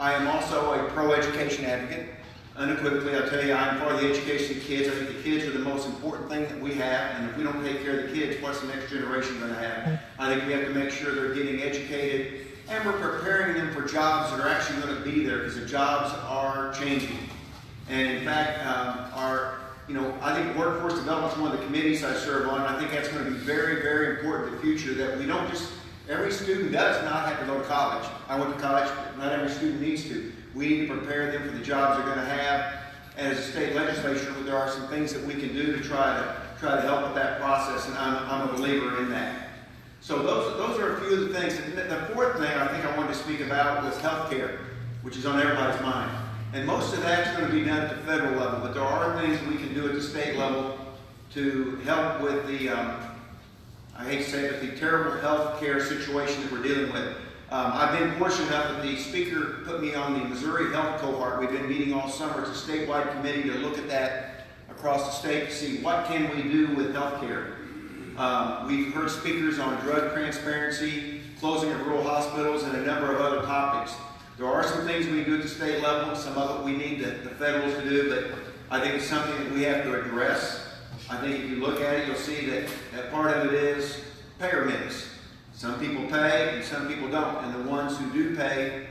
am also a pro-education advocate. Unequivocally, I'll tell you, I'm for the education of kids. I think the kids are the most important thing that we have, and if we don't take care of the kids, what's the next generation going to have? I think we have to make sure they're getting educated, and we're preparing them for jobs that are actually going to be there, because the jobs are changing. And in fact, I think workforce development is one of the committees I serve on, and I think that's going to be very, very important in the future, that we don't just, every student does not have to go to college. I went to college, but not every student needs to. We need to prepare them for the jobs they're going to have. And as a state legislature, there are some things that we can do to try to help with that process, and I'm a believer in that. So those are a few of the things. And the fourth thing I think I wanted to speak about was health care, which is on everybody's mind. And most of that's going to be done at the federal level, but there are things we can do at the state level to help with the, I hate to say it, but the terrible health care situation that we're dealing with. I've been fortunate enough that the speaker put me on the Missouri Health Cohort. We've been meeting all summer. It's a statewide committee to look at that across the state to see what can we do with health care. We've heard speakers on drug transparency, closing of rural hospitals, and a number of other topics. There are some things we can do at the state level. Some of it we need the federals to do, but I think it's something that we have to address. I think if you look at it, you'll see that part of it is payer mix. Some people pay and some people don't. And the ones who do pay,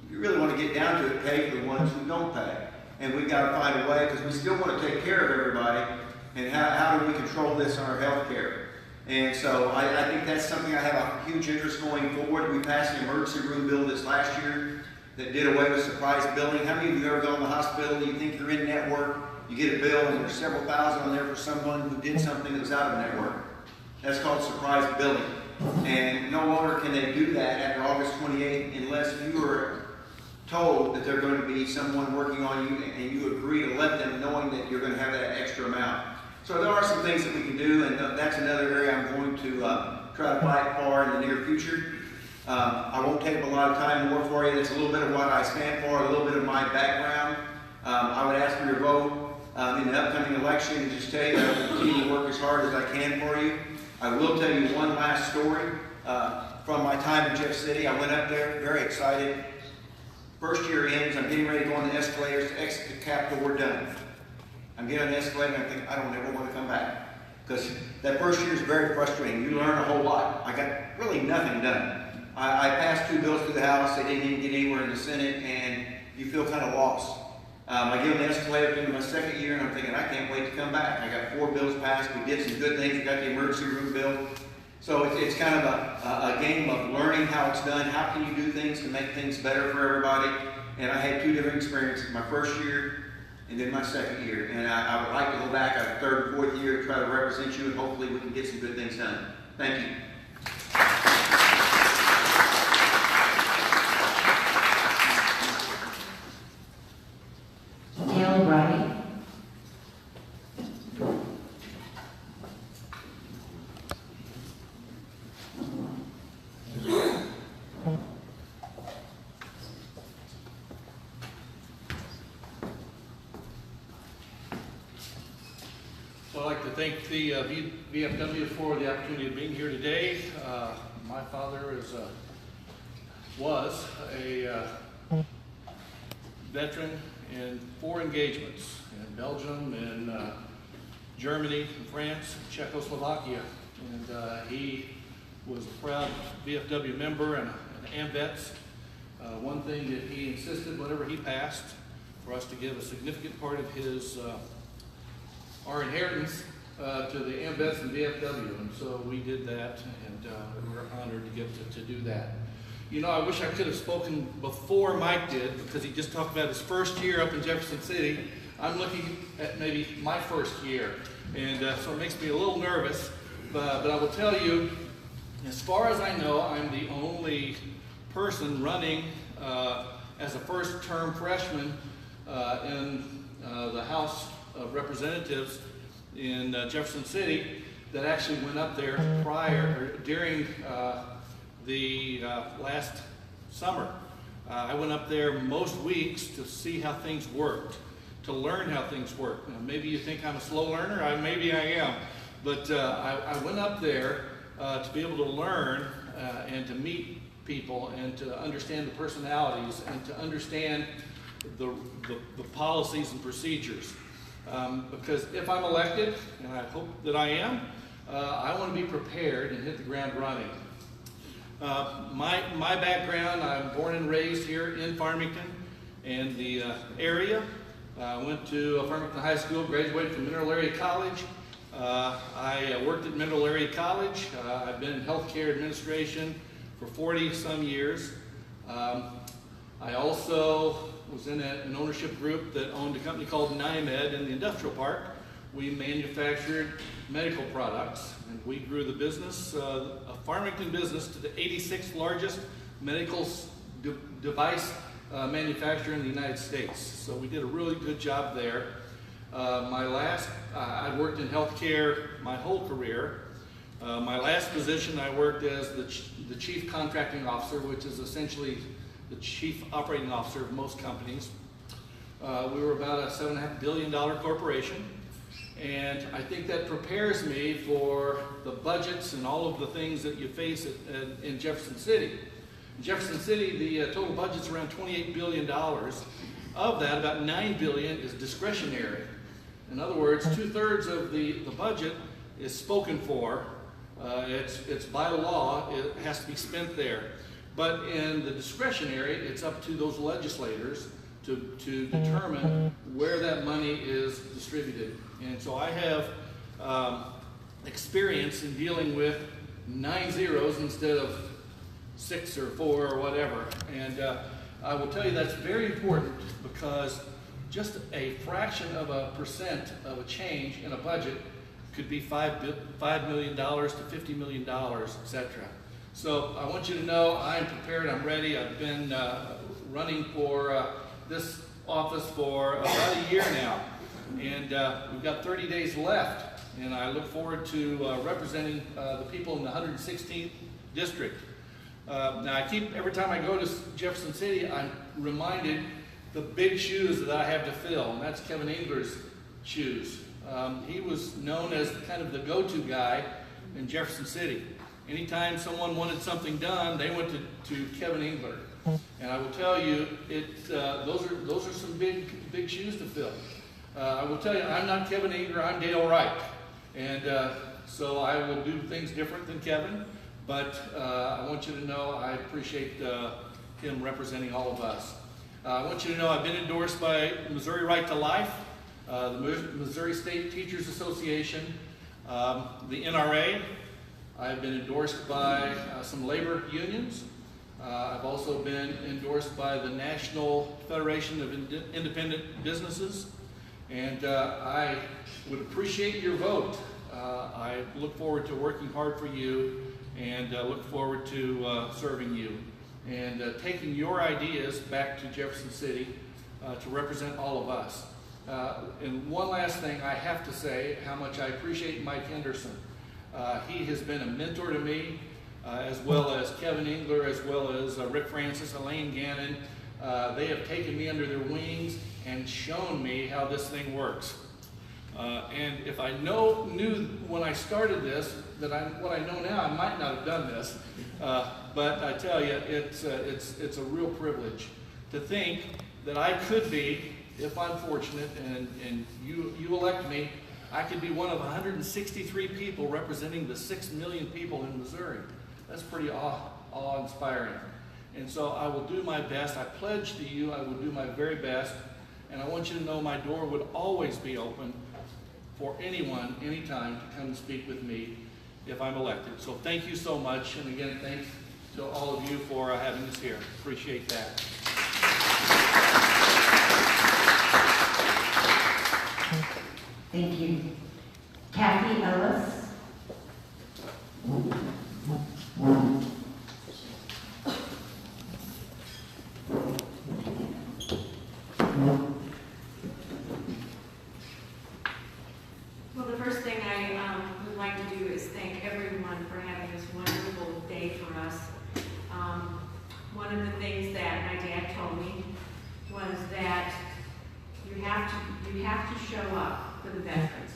if you really want to get down to it, pay for the ones who don't pay. And we've got to find a way, because we still want to take care of everybody. And how do we control this on our health care? And so I think that's something I have a huge interest going forward. We passed an emergency room bill this last year that did away with surprise billing. How many of you have ever gone to the hospital, you think you're in network, you get a bill and there's several thousand on there for someone who did something that was out of network? That's called surprise billing. And no longer can they do that after August 28th unless you are told that there's going to be someone working on you and you agree to let them, knowing that you're going to have that extra amount. So there are some things that we can do, and that's another area I'm going to try to fight for in the near future. I won't take up a lot of time more for you. That's a little bit of what I stand for, a little bit of my background. I would ask for your vote in the upcoming election and just tell you that I will continue to work as hard as I can for you. I will tell you one last story from my time in Jeff City. I went up there very excited. First year ends, I'm getting ready to go on the escalators to exit the Capitol, we're done. I'm getting on the escalator and I think, I don't ever want to come back. Because that first year is very frustrating. You learn a whole lot. I got really nothing done. I passed 2 bills through the House. They didn't even get anywhere in the Senate, and you feel kind of lost. I get on the escalator into my second year, and I'm thinking, I can't wait to come back. I got 4 bills passed. We did some good things. We got the emergency room bill. So it's kind of a game of learning how it's done. How can you do things to make things better for everybody? And I had 2 different experiences. My first year and then my second year. And I would like to go back a 3rd and 4th year, try to represent you, and hopefully we can get some good things done. Thank you. Dale Wright. I'd like to thank the VFW for the opportunity of being here today. My father was a veteran in 4 engagements in Belgium, in Germany, in France, Czechoslovakia, and he was a proud VFW member and an AMVETS. One thing that he insisted whenever he passed for us to give a significant part of his our inheritance to the AMVETS and VFW, and so we did that, and we're honored to get to do that. You know, I wish I could have spoken before Mike did, because he just talked about his first year up in Jefferson City. I'm looking at maybe my first year, and so it makes me a little nervous, but I will tell you, as far as I know, I'm the only person running as a first-term freshman in the House of Representatives in Jefferson City that actually went up there during the last summer. I went up there most weeks to see how things worked, to learn how things work. Now, maybe you think I'm a slow learner, maybe I am, but I went up there to be able to learn and to meet people and to understand the personalities and to understand the policies and procedures. Because if I'm elected, and I hope that I am, I want to be prepared and hit the ground running. My background, I'm born and raised here in Farmington and the area. I went to Farmington High School, graduated from Mineral Area College. I worked at Mineral Area College. I've been in healthcare administration for 40-some years. I also was in an ownership group that owned a company called NIMED in the industrial park. We manufactured medical products, and we grew the business, a Farmington business, to the 86th largest medical device manufacturer in the United States. So we did a really good job there. I worked in healthcare my whole career. My last position, I worked as the chief contracting officer, which is essentially the chief operating officer of most companies. We were about a $7.5 billion corporation, and I think that prepares me for the budgets and all of the things that you face in Jefferson City. In Jefferson City, the total budget's around $28 billion. Of that, about $9 billion is discretionary. In other words, 2/3 of the budget is spoken for. It's by law, it has to be spent there. But in the discretionary, it's up to those legislators to determine where that money is distributed. And so I have experience in dealing with 9 zeros instead of 6 or 4 or whatever. And I will tell you that's very important, because just a fraction of a percent of a change in a budget could be $5 million to $50 million, etc. So I want you to know I'm prepared, I'm ready. I've been running for this office for about a year now. And we've got 30 days left, and I look forward to representing the people in the 116th district. Now, every time I go to Jefferson City, I'm reminded the big shoes that I have to fill, and that's Kevin Engler's shoes. He was known as kind of the go-to guy in Jefferson City. Anytime someone wanted something done, they went to Kevin Engler. And I will tell you, those are some big shoes to fill. I will tell you, I'm not Kevin Engler, I'm Dale Wright. And so I will do things different than Kevin, but I want you to know I appreciate him representing all of us. I want you to know I've been endorsed by Missouri Right to Life, the Missouri State Teachers Association, the NRA. I've been endorsed by some labor unions. I've also been endorsed by the National Federation of Independent Businesses, and I would appreciate your vote. I look forward to working hard for you, and look forward to serving you and taking your ideas back to Jefferson City to represent all of us. And one last thing, I have to say how much I appreciate Mike Henderson. He has been a mentor to me, as well as Kevin Engler, as well as Rick Francis, Elaine Gannon. They have taken me under their wings and shown me how this thing works. And if I knew when I started this that what I know now, I might not have done this. But I tell you, it's a real privilege to think that I could be, if I'm fortunate and you elect me, I could be one of 163 people representing the 6 million people in Missouri. That's pretty awe-inspiring. And so I will do my best. I pledge to you I will do my very best. And I want you to know my door would always be open for anyone, anytime, to come and speak with me if I'm elected. So thank you so much. And again, thanks to all of you for having us here. Appreciate that. Thank you. Kathy Ellis. Well, the first thing I would like to do is thank everyone for having this wonderful day for us. One of the things that my dad told me was that you have to show up for the veterans.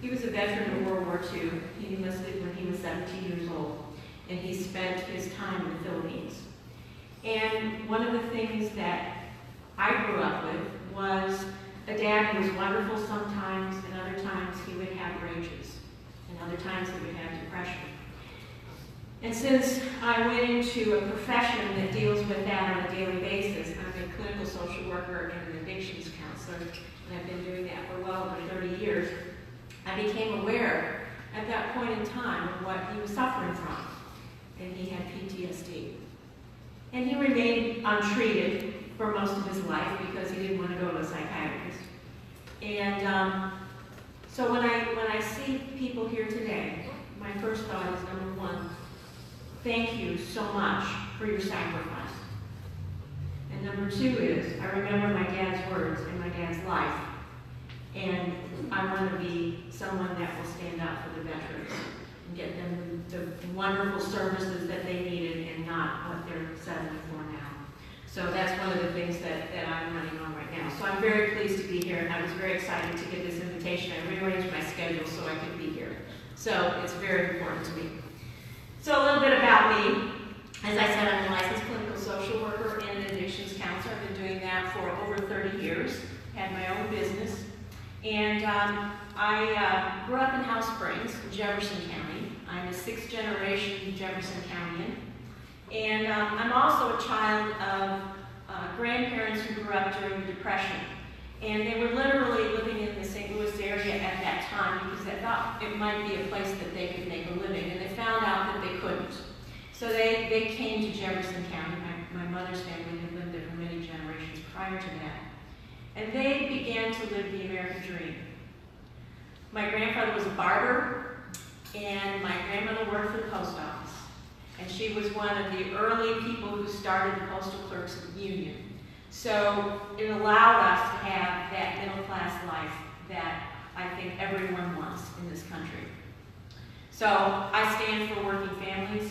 He was a veteran of World War II. He enlisted when he was 17 years old, and he spent his time in the Philippines. And one of the things that I grew up with was a dad who was wonderful sometimes, and other times he would have rages, and other times he would have depression. And since I went into a profession that deals with that on a daily basis, I'm a clinical social worker and an addictions counselor, and I've been doing that for well over 30 years, I became aware at that point in time of what he was suffering from, and he had PTSD. And he remained untreated for most of his life because he didn't want to go to a psychiatrist. And so when I see people here today, my first thought is, number one, thank you so much for your sacrifice. And number two is, I remember my dad's words in my dad's life, and I want to be someone that will stand up for the veterans and get them the wonderful services that they needed and not what they're settling for now. So that's one of the things that I'm running on right now. So I'm very pleased to be here, and I was very excited to get this invitation. I rearranged my schedule so I could be here. So it's very important to me. So a little bit about me. As I said, I'm a licensed clinical social worker and an addictions counselor. I've been doing that for over 30 years, had my own business. And I grew up in House Springs, Jefferson County. I'm a 6th generation Jefferson Countyan. And I'm also a child of grandparents who grew up during the Depression. And they were literally living in the St. Louis area at that time because they thought it might be a place that they could make a living. And they found out that they couldn't. So they came to Jefferson County. My mother's family had lived there for many generations prior to that. And they began to live the American dream. My grandfather was a barber, and my grandmother worked for the post office. And she was one of the early people who started the Postal Clerks Union. So it allowed us to have that middle-class life that I think everyone wants in this country. So I stand for working families,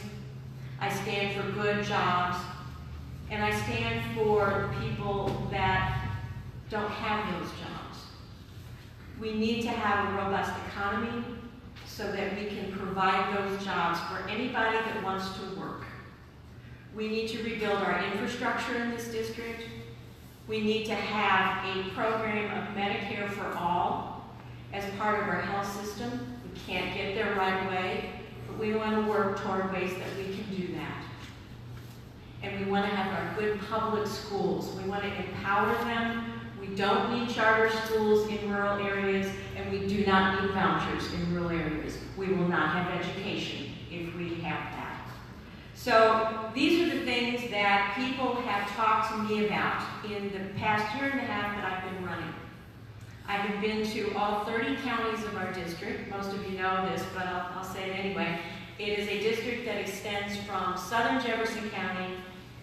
I stand for good jobs, and I stand for people that don't have those jobs. We need to have a robust economy so that we can provide those jobs for anybody that wants to work. We need to rebuild our infrastructure in this district. We need to have a program of Medicare for all as part of our health system. We can't get there right away, but we want to work toward ways that we can do that. And we want to have our good public schools. We want to empower them. We don't need charter schools in rural areas, and we do not need vouchers in rural areas. We will not have education if we have that. So these are the things that people have talked to me about in the past year and a half that I've been running. I have been to all 30 counties of our district. Most of you know this, but I'll say it anyway. It is a district that extends from southern Jefferson County,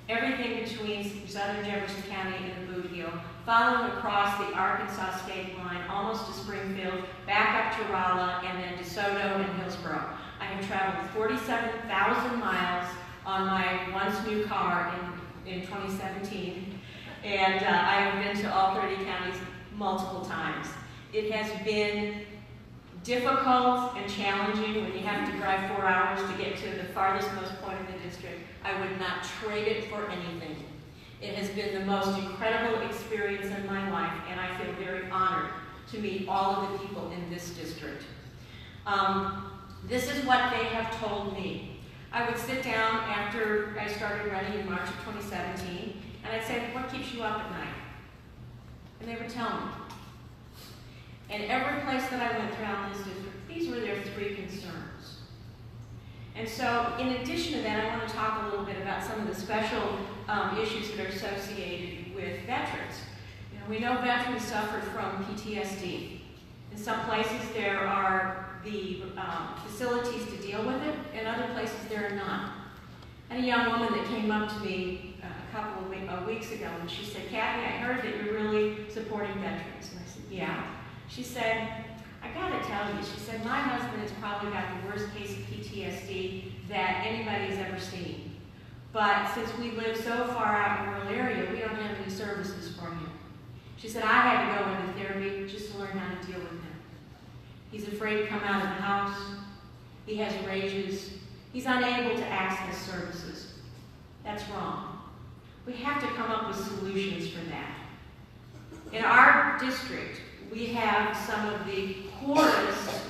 everything between southern Jefferson County and the Boot Heel, following across the Arkansas state line, almost to Springfield, back up to Rolla, and then DeSoto and Hillsborough. I have traveled 47,000 miles on my once new car in 2017, and I have been to all 30 counties multiple times. It has been difficult and challenging when you have to drive 4 hours to get to the farthest most point in the district. I would not trade it for anything. It has been the most incredible experience in my life, and I feel very honored to meet all of the people in this district. This is what they have told me. I would sit down after I started running in March of 2017, and I'd say, what keeps you up at night? And they would tell me. And every place that I went throughout this district, these were their three concerns. And so, in addition to that, I want to talk a little bit about some of the special issues that are associated with veterans. You know, we know veterans suffer from PTSD. In some places there are the facilities to deal with it, in other places there are not. I had a young woman that came up to me a couple of weeks ago, and she said, Kathy, I heard that you're really supporting veterans. And I said, yeah. She said, I gotta tell you, she said, my husband has probably got the worst case of PTSD that anybody has ever seen. But since we live so far out in a rural area, we don't have any services for him. She said, I had to go into therapy just to learn how to deal with him. He's afraid to come out of the house. He has rages. He's unable to access services. That's wrong. We have to come up with solutions for that. In our district, we have some of the poorest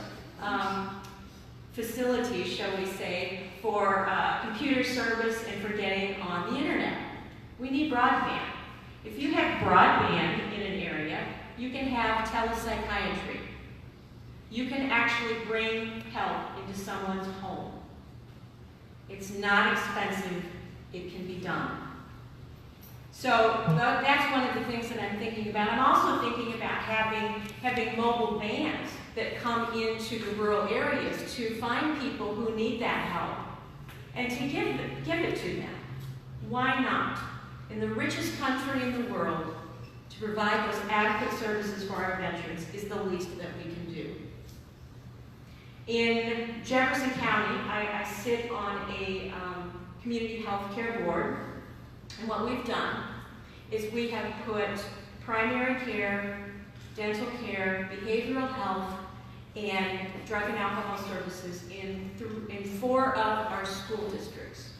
facilities, shall we say, for computer service and for getting on the internet. We need broadband. If you have broadband in an area, you can have telepsychiatry. You can actually bring help into someone's home. It's not expensive. It can be done. So that's one of the things that I'm thinking about. I'm also thinking about having mobile vans that come into the rural areas to find people who need that help and to give it to them. Why not? In the richest country in the world, to provide those adequate services for our veterans is the least that we can do. In Jefferson County, I sit on a community health care board, and what we've done is we have put primary care, dental care, behavioral health, and drug and alcohol services in 4 of our school districts.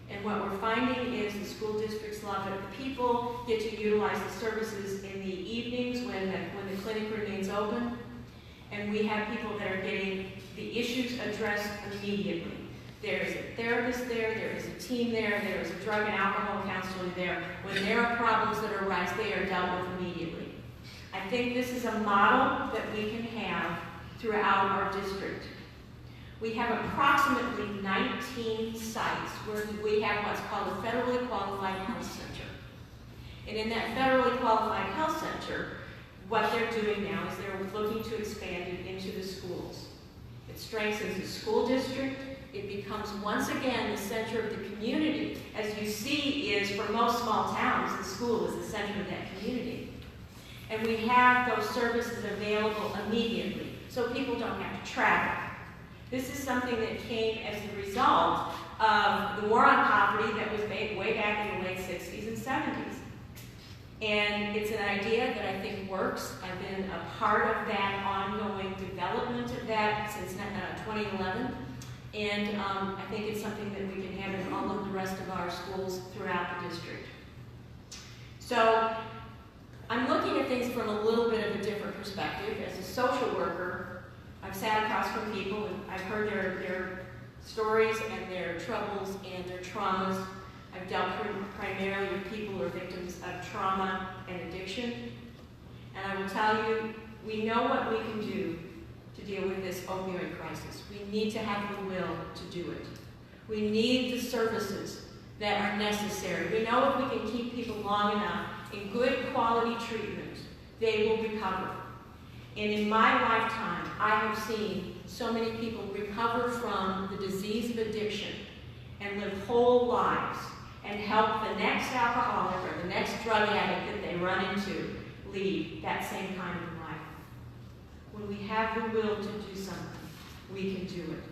And what we're finding is the school districts love it. The people get to utilize the services in the evenings when the clinic remains open. And we have people that are getting the issues addressed immediately. There is a therapist there is a team there is a drug and alcohol counselor there. When there are problems that arise, they are dealt with immediately. I think this is a model that we can have throughout our district. We have approximately 19 sites where we have what's called a federally qualified health center. And in that federally qualified health center, what they're doing now is they're looking to expand it into the schools. It strengthens the school district. It becomes once again the center of the community. As you see is for most small towns, the school is the center of that community. And we have those services available immediately, so people don't have to travel. This is something that came as a result of the war on poverty that was made way back in the late 60s and 70s. And it's an idea that I think works. I've been a part of that ongoing development of that since 2011. And I think it's something that we can have in all of the rest of our schools throughout the district. So I'm looking at things from a little bit of a different perspective. As a social worker, I've sat across from people and I've heard their stories and their troubles and their traumas. I've dealt primarily with people who are victims of trauma and addiction. And I will tell you, we know what we can do to deal with this opioid crisis. We need to have the will to do it. We need the services that are necessary. We know if we can keep people long enough in good quality treatment, they will recover. And in my lifetime, I have seen so many people recover from the disease of addiction and live whole lives and help the next alcoholic or the next drug addict that they run into lead that same kind of life. When we have the will to do something, we can do it.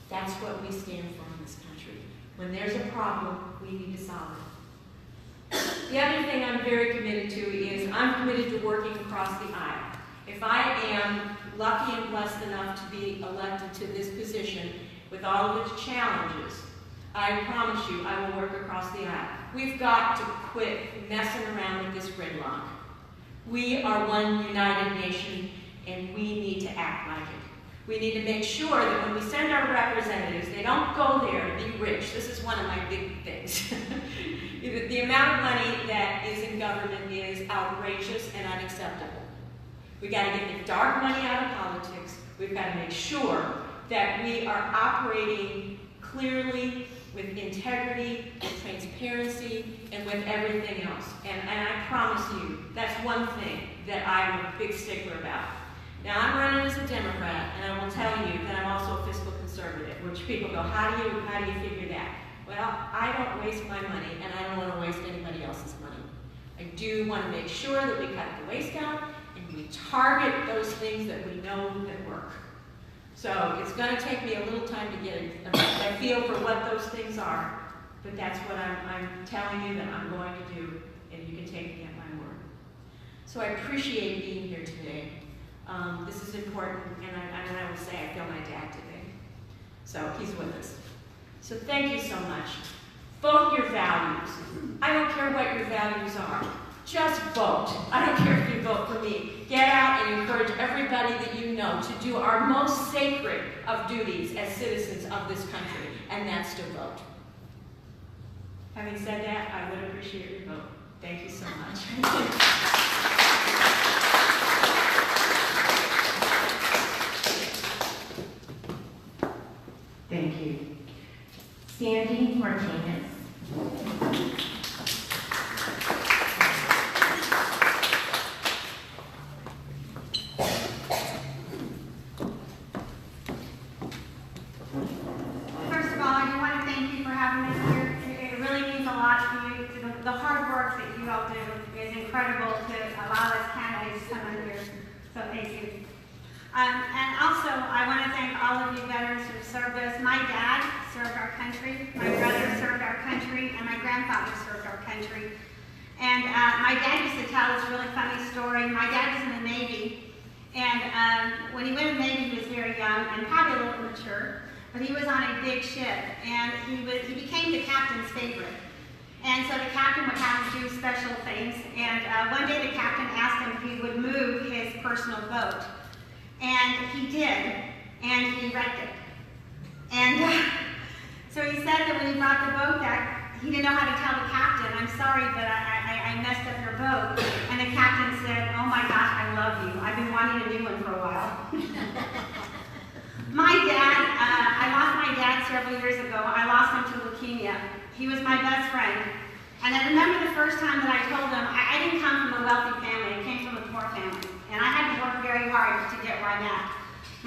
That's what we stand for in this country. When there's a problem, we need to solve it. The other thing I'm very committed to is I'm committed to working across the aisle. If I am lucky and blessed enough to be elected to this position with all of its challenges, I promise you I will work across the aisle. We've got to quit messing around with this gridlock. We are one united nation, and we need to act like it. We need to make sure that when we send our representatives, they don't go there to be rich. This is one of my big things. The amount of money that is in government is outrageous and unacceptable. We've got to get the dark money out of politics. We've got to make sure that we are operating clearly, with integrity, with transparency, and with everything else. And I promise you, that's one thing that I'm a big stickler about. Now, I'm running as a Democrat, and I will tell you that I'm also a fiscal conservative, which people go, how do you figure that? Well, I don't waste my money, and I don't want to waste anybody else's money. I do want to make sure that we cut the waste out, and we target those things that we know that work. So it's going to take me a little time to get a feel for what those things are, but that's what I'm telling you that I'm going to do, and you can take me at my word. So I appreciate being here today. This is important, and I will say I feel my dad today. So he's with us. So thank you so much. Vote your values. I don't care what your values are. Just vote. I don't care if you vote for me. Get out and encourage everybody that you know to do our most sacred of duties as citizens of this country, and that's to vote. Having said that, I would appreciate your vote. Thank you so much. Thank you. Sandy Martinez. First of all, I do want to thank you for having us here. It really means a lot to you. The hard work that you all do is incredible to allow us candidates to come in here. So thank you. And also, I want to thank all of you veterans who served us. My dad served our country, my brother served our country, and my grandfather served our country. And my dad used to tell this really funny story. My dad was in the Navy, and when he went in the Navy, he was very young and probably a little immature, but he was on a big ship, and he became the captain's favorite. And so the captain would have him do special things, and one day the captain asked him if he would move his personal boat. And he did, and he wrecked it. And so he said that when he brought the boat back, he didn't know how to tell the captain, I'm sorry, but I messed up your boat. And the captain said, oh my gosh, I love you. I've been wanting a new one for a while. My dad, I lost my dad several years ago. I lost him to leukemia. He was my best friend. And I remember the first time that I told him, I didn't come from a wealthy family, I came from a poor family. And I had to work very hard to get where I'm at.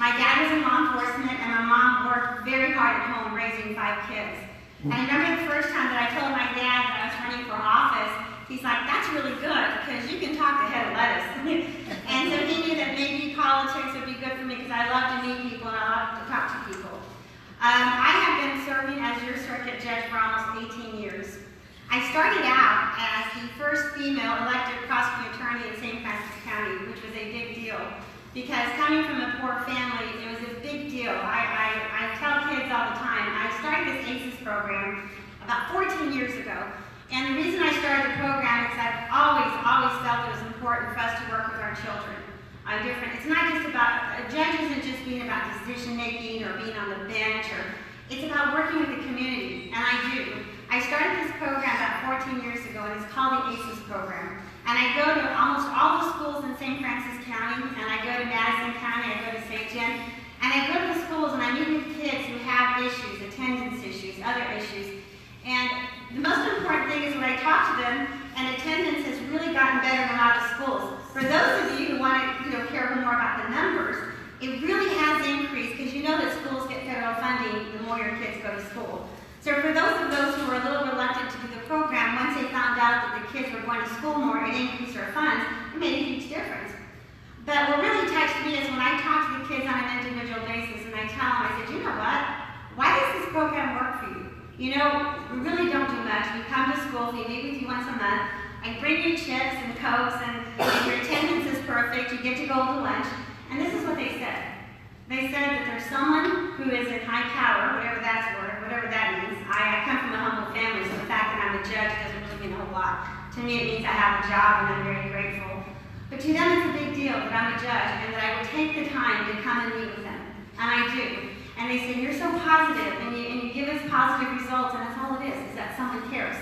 My dad was in law enforcement, and my mom worked very hard at home raising 5 kids. And I remember the first time that I told my dad that I was running for office, He's like, that's really good, because you can talk to head of lettuce. And so he knew that maybe politics would be good for me, because I love to meet people and I love to talk to people. I have been serving as your circuit judge for almost 18 years. I started out as the first female elected prosecuting attorney in St. Francis County, which was a big deal. Because coming from a poor family, it was a big deal. I tell kids all the time, I started this ACES program about 14 years ago. And the reason I started the program is I've always felt it was important for us to work with our children. It's not just about, a judge isn't just being about decision making or being on the bench, it's about working with the community, and I do. I started this program about 14 years ago, and it's called the ACES program. And I go to almost all the schools in St. Francis County, and I go to Madison County, I go to St. John, and I go to the schools and I meet with kids who have issues, attendance issues, other issues. And the most important thing is when I talk to them, and attendance has really gotten better in a lot of schools. For those of you who want to hear more about the numbers, it really has increased, because you know that schools get federal funding the more your kids go to school. So for those who were a little reluctant to do the program, once they found out that the kids were going to school more and increased their funds, it made a huge difference. But what really touched me is when I talk to the kids on an individual basis and I tell them, I said, you know what? Why does this program work for you? You know, we really don't do much. We come to school, we meet with you once a month, I bring you chips and Cokes, and if your attendance is perfect, you get to go to lunch. And this is what they said. They said that there's someone who is in high power, whatever that means. I come from a humble family, so the fact that I'm a judge doesn't really mean a whole lot. To me, it means I have a job and I'm very grateful. But to them, it's a big deal that I'm a judge and that I would take the time to come and meet with them. And I do. And they say, you're so positive, and you give us positive results, and that's all it is that someone cares.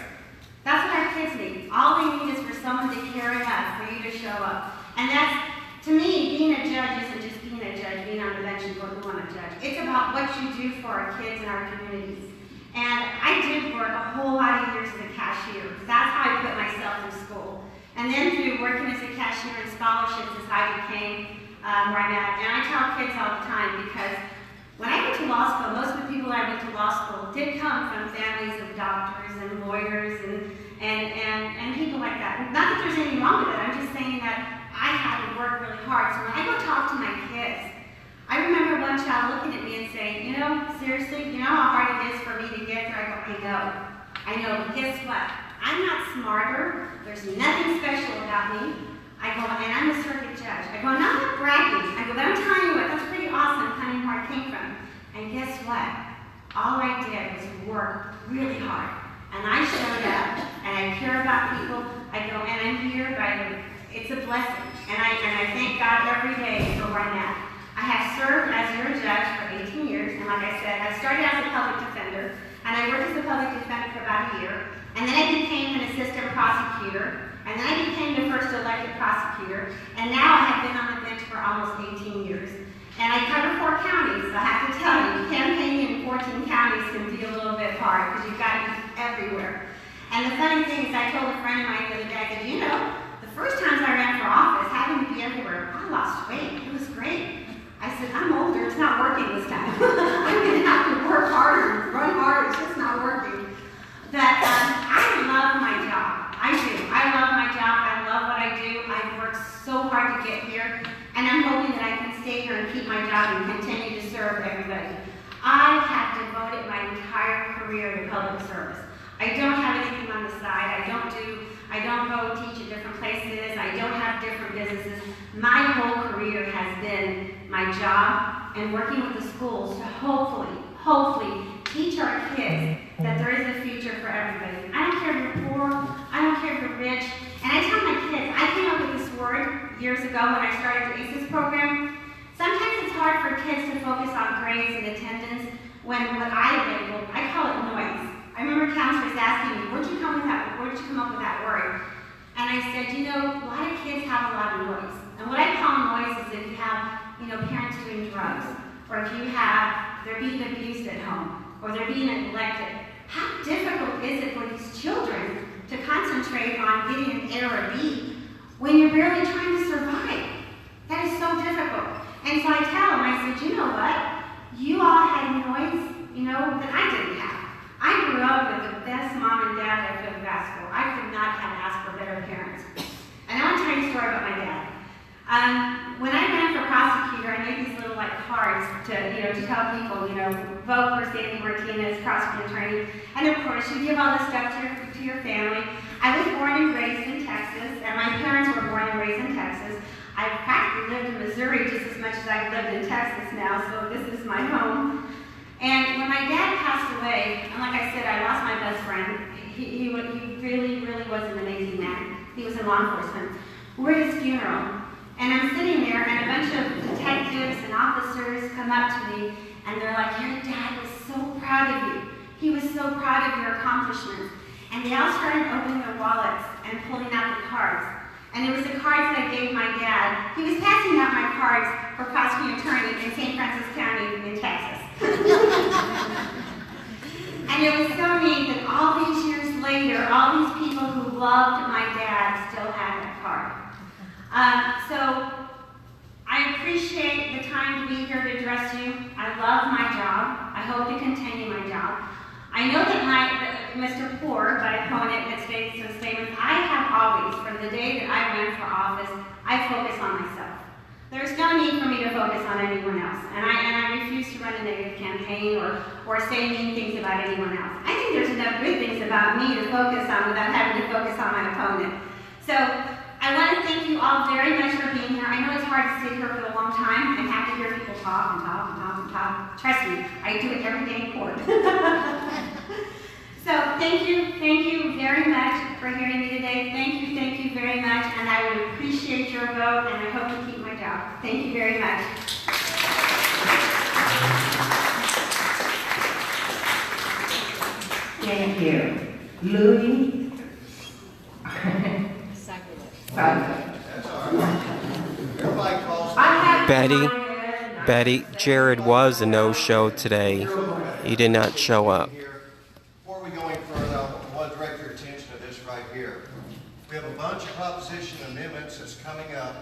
That's what our kids need. All they need is for someone to care enough for you to show up. And that's, to me, being a judge isn't just being a judge, being on the bench and what we want to judge. It's about what you do for our kids and our communities. And I did work a whole lot of years as a cashier. That's how I put myself in school. And then through working as a cashier and scholarships is how I became where I'm at. And I tell kids all the time, because when I went to law school, most of the people I went to law school did come from families of doctors and lawyers and people like that. Not that there's anything wrong with it, I'm just saying that I had to work really hard. So when I go talk to my kids, I remember one child looking at me and saying, you know, seriously, you know how hard it is for me to get there? I go, I know, but guess what? I'm not smarter, there's nothing special about me. I go, and I'm a circuit judge. I go, and I'm not bragging. I go, but I'm telling you what, that's pretty awesome coming where I came from. And guess what? All I did was work really hard. And I showed up, and I care about people. I go, and I'm here it's a blessing. And I thank God every day for where I'm at. I have served as your judge for 18 years, and like I said, I started as a public defender, and I worked as a public defender for about a year, and then I became an assistant prosecutor, and then I became the first elected prosecutor, and now I have been on the bench for almost 18 years. And I cover 4 counties, so I have to tell you, campaigning in 14 counties can be a little bit hard, because you've got to be everywhere. And the funny thing is, I told a friend of mine the other day, I said, you know, the first times I ran for office, having to be everywhere, I lost weight. It was great. I said, I'm older, it's not working this time. I'm going to have to work harder, run harder, it's just not working. But I love my job. I do. I love my job. I love what I do. I've worked so hard to get here, and I'm hoping that I can stay here and keep my job and continue to serve everybody. I have devoted my entire career to public service. I don't have anything on the side. I don't go teach at different places. I don't have different businesses. My whole career has been my job and working with the schools to hopefully teach our kids that there is a future for everybody. I don't care if you're poor, I don't care if you're rich. And I tell my kids, I came up with this word years ago when I started the ACES program. Sometimes it's hard for kids to focus on grades and attendance when what I labeled, I call it noise. I remember counselors asking me, where'd you come up with that word? And I said, you know, a lot of kids have a lot of noise. And what I call noise is if you have, parents doing drugs, or if they're being abused at home, or they're being neglected. How difficult is it for these children to concentrate on getting an A or a B when you're barely trying to survive? That is so difficult. And so I tell them, I said, you know what? You all had noise, that I didn't have. I grew up with the best mom and dad I could have asked for. I could not have asked for better When I ran for prosecutor, I made these little cards to tell people, vote for Sandy Martinez, prosecuting attorney. And of course, you give all this stuff to your family. I was born and raised in Texas, and my parents were born and raised in Texas. I've practically lived in Missouri just as much as I've lived in Texas now, so this is my home. And when my dad passed away, and like I said, I lost my best friend. He really, really was an amazing man. He was in law enforcement. We're at his funeral, and I'm sitting there, and a bunch of detectives and officers come up to me, and they're like, your dad was so proud of you. He was so proud of your accomplishments. And they all started opening their wallets and pulling out the cards. And it was the cards that I gave my dad. He was passing out my cards for prosecuting attorney in St. Francis County in Texas. And it was so neat that all these years later, all these people who loved my dad still had that card. So I appreciate the time to be here to address you. I love my job. I hope to continue my job. I know that Mr. Poor, my opponent at Statesman's Statements, I have always, from the day that I ran for office, I focus on myself. There's no need for me to focus on anyone else. And I refuse to run a negative campaign or say mean things about anyone else. I think there's enough good things about me to focus on without having to focus on my opponent. So I want to thank you all very much for being here. I know it's hard to sit here for a long time and have to hear people talk and talk and talk and talk. Trust me, I do it every day in court. So thank you very much for hearing me today. Thank you very much, and I would appreciate your vote, and I hope to keep my job. Thank you very much. Thank you. Louis? That's all right. Everybody calls Betty, Jared was a no-show today. He did not show up. Before we go any further, I want to direct your attention to this right here. We have a bunch of opposition amendments that's coming up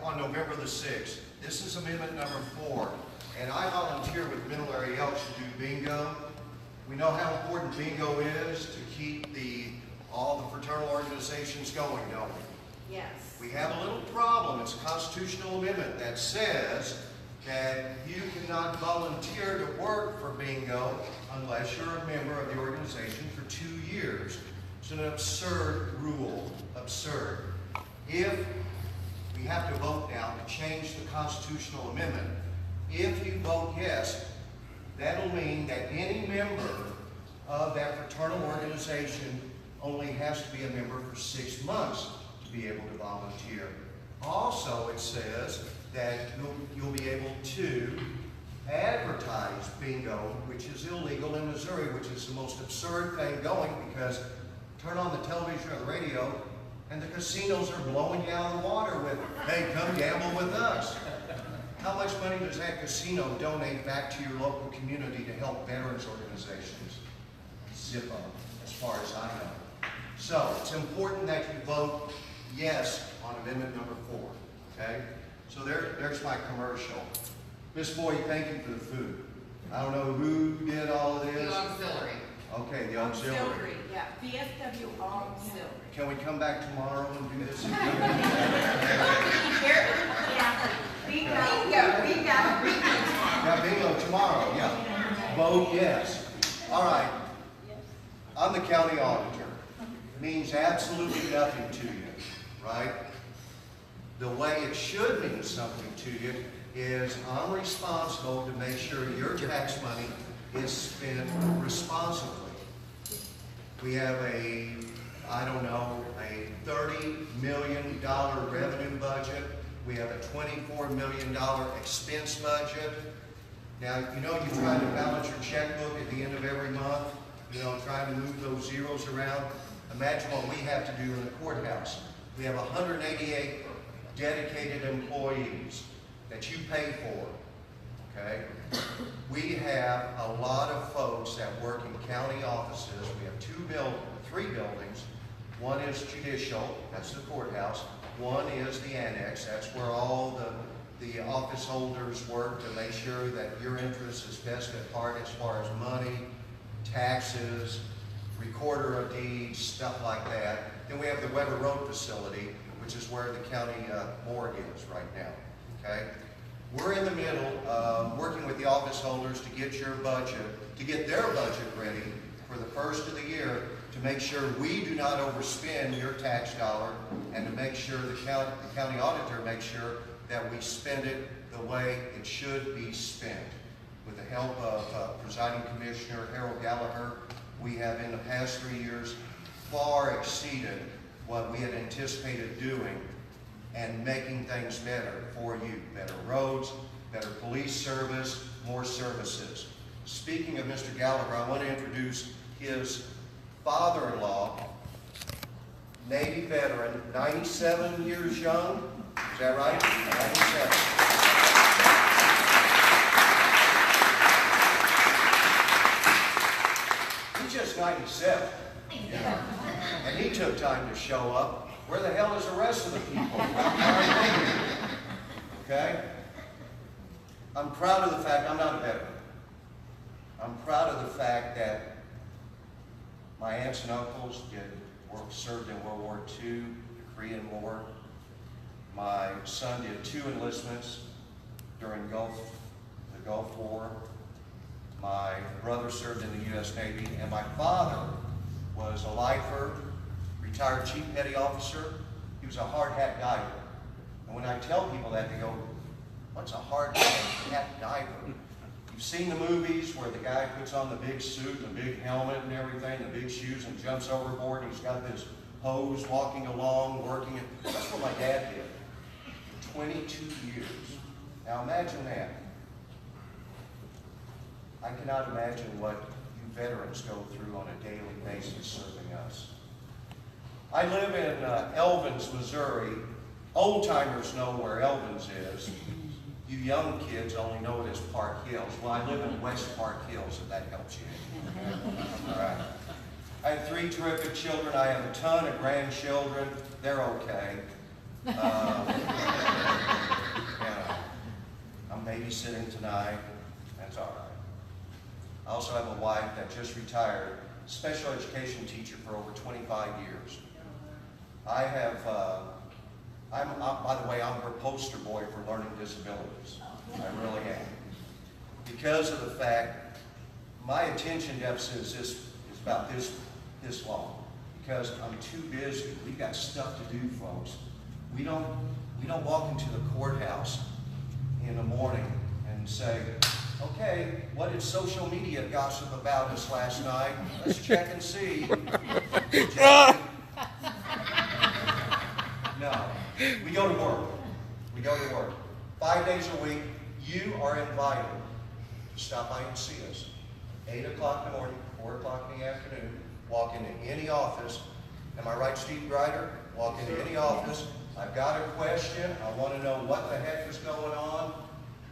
on November the 6th. This is amendment number 4, and I volunteer with Middle Area Elks to do bingo. We know how important bingo is to keep all the fraternal organizations going, don't we? Yes. We have a little problem. It's a constitutional amendment that says that you cannot volunteer to work for bingo unless you're a member of the organization for 2 years. It's an absurd rule. Absurd. If we have to vote now to change the constitutional amendment, if you vote yes, that'll mean that any member of that fraternal organization only has to be a member for 6 months to be able to volunteer. Also, it says that you'll be able to advertise bingo, which is illegal in Missouri, which is the most absurd thing going, because turn on the television or the radio and the casinos are blowing you out of the water with, hey, come gamble with us. How much money does that casino donate back to your local community to help veterans organizations? Zippo, as far as I know. So it's important that you vote yes on amendment number 4, okay? So there's my commercial. Miss Boyd, thank you for the food. I don't know who did all of this. The auxiliary. Okay, the auxiliary. Yeah, VFW auxiliary. Can we come back tomorrow and do this again? Yeah. Bingo. Yeah, bingo tomorrow, yeah. Vote yes. All right. I'm the county auditor. It means absolutely nothing to you, right? The way it should mean something to you is I'm responsible to make sure your tax money is spent responsibly. We have a $30 million revenue budget. We have a $24 million expense budget. Now, you try to balance your checkbook at the end of every month, trying to move those zeros around. Imagine what we have to do in the courthouse. We have 188 dedicated employees that you pay for, okay? We have a lot of folks that work in county offices. We have 3 buildings. One is judicial, that's the courthouse. One is the annex, that's where all the office holders work to make sure that your interest is best at heart as far as money, taxes, recorder of deeds, stuff like that. Then we have the Weber Road facility, which is where the county morgue is right now, okay? We're in the middle of working with the office holders to get their budget ready for the first of the year, to make sure we do not overspend your tax dollar, and to make sure the county auditor makes sure that we spend it the way it should be spent. With the help of Presiding Commissioner Harold Gallagher, we have in the past 3 years far exceeded what we had anticipated doing and making things better for you. Better roads, better police service, more services. Speaking of Mr. Gallagher, I want to introduce his father-in-law, Navy veteran, 97 years young. Is that right? 97. He's just 97. And he took time to show up. Where the hell is the rest of the people? Okay? I'm proud of the fact, I'm not a veteran. I'm proud of the fact that my aunts and uncles served in World War II, the Korean War. My son did 2 enlistments during the Gulf War. My brother served in the U.S. Navy, and my father was a lifer, retired Chief Petty Officer. He was a hard hat diver. And when I tell people that, they go, "What's a hard hat diver?" You've seen the movies where the guy puts on the big suit, the big helmet and everything, the big shoes, and jumps overboard, and he's got this hose walking along, working. That's what my dad did for 22 years. Now imagine that. I cannot imagine what you veterans go through on a daily basis serving us. I live in Elvins, Missouri. Old-timers know where Elvins is. You young kids only know it as Park Hills. Well, I live in West Park Hills, if that helps you. All right. I have 3 terrific children. I have a ton of grandchildren. They're okay. I'm babysitting tonight. That's all right. I also have a wife that just retired, special education teacher for over 25 years. I have, by the way, I'm her poster boy for learning disabilities. I really am. Because of the fact, my attention deficit is about this long. Because I'm too busy. We've got stuff to do, folks. We don't walk into the courthouse in the morning and say, "Okay, what did social media gossip about us last night? Let's check and see." No, we go to work. We go to work. 5 days a week, you are invited to stop by and see us. 8 o'clock in the morning, 4 o'clock in the afternoon, walk into any office. Am I right, Steve Grider? Walk into any office. I've got a question. I want to know what the heck is going on.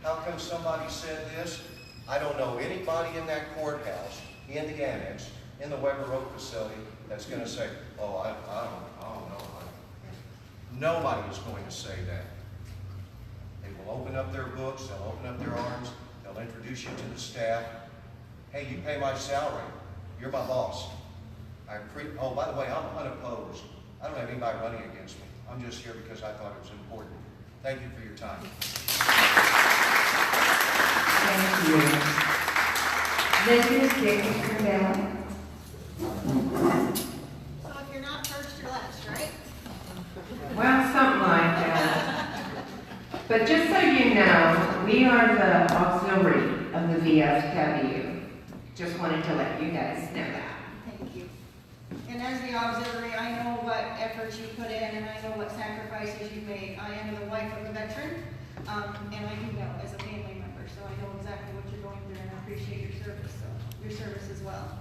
How come somebody said this? I don't know anybody in that courthouse, in the annex, in the Weber Road facility, that's going to say, "Oh, I don't know." Nobody is going to say that. They will open up their books, they'll open up their arms, they'll introduce you to the staff. "Hey, you pay my salary. You're my boss. Oh, by the way, I'm unopposed. I don't have anybody running against me. I'm just here because I thought it was important." Thank you for your time. Thank you. Mrs. Dickinson Bell. So if you're not first, you're last, right? Well, something like that. But just so you know, we are the auxiliary of the VFW. Just wanted to let you guys know that. Thank you. And as the auxiliary, I know what efforts you put in, and I know what sacrifices you've made. I am the wife of a veteran, and I do know as a family member, so I know exactly what you're going through, and I appreciate your service as well.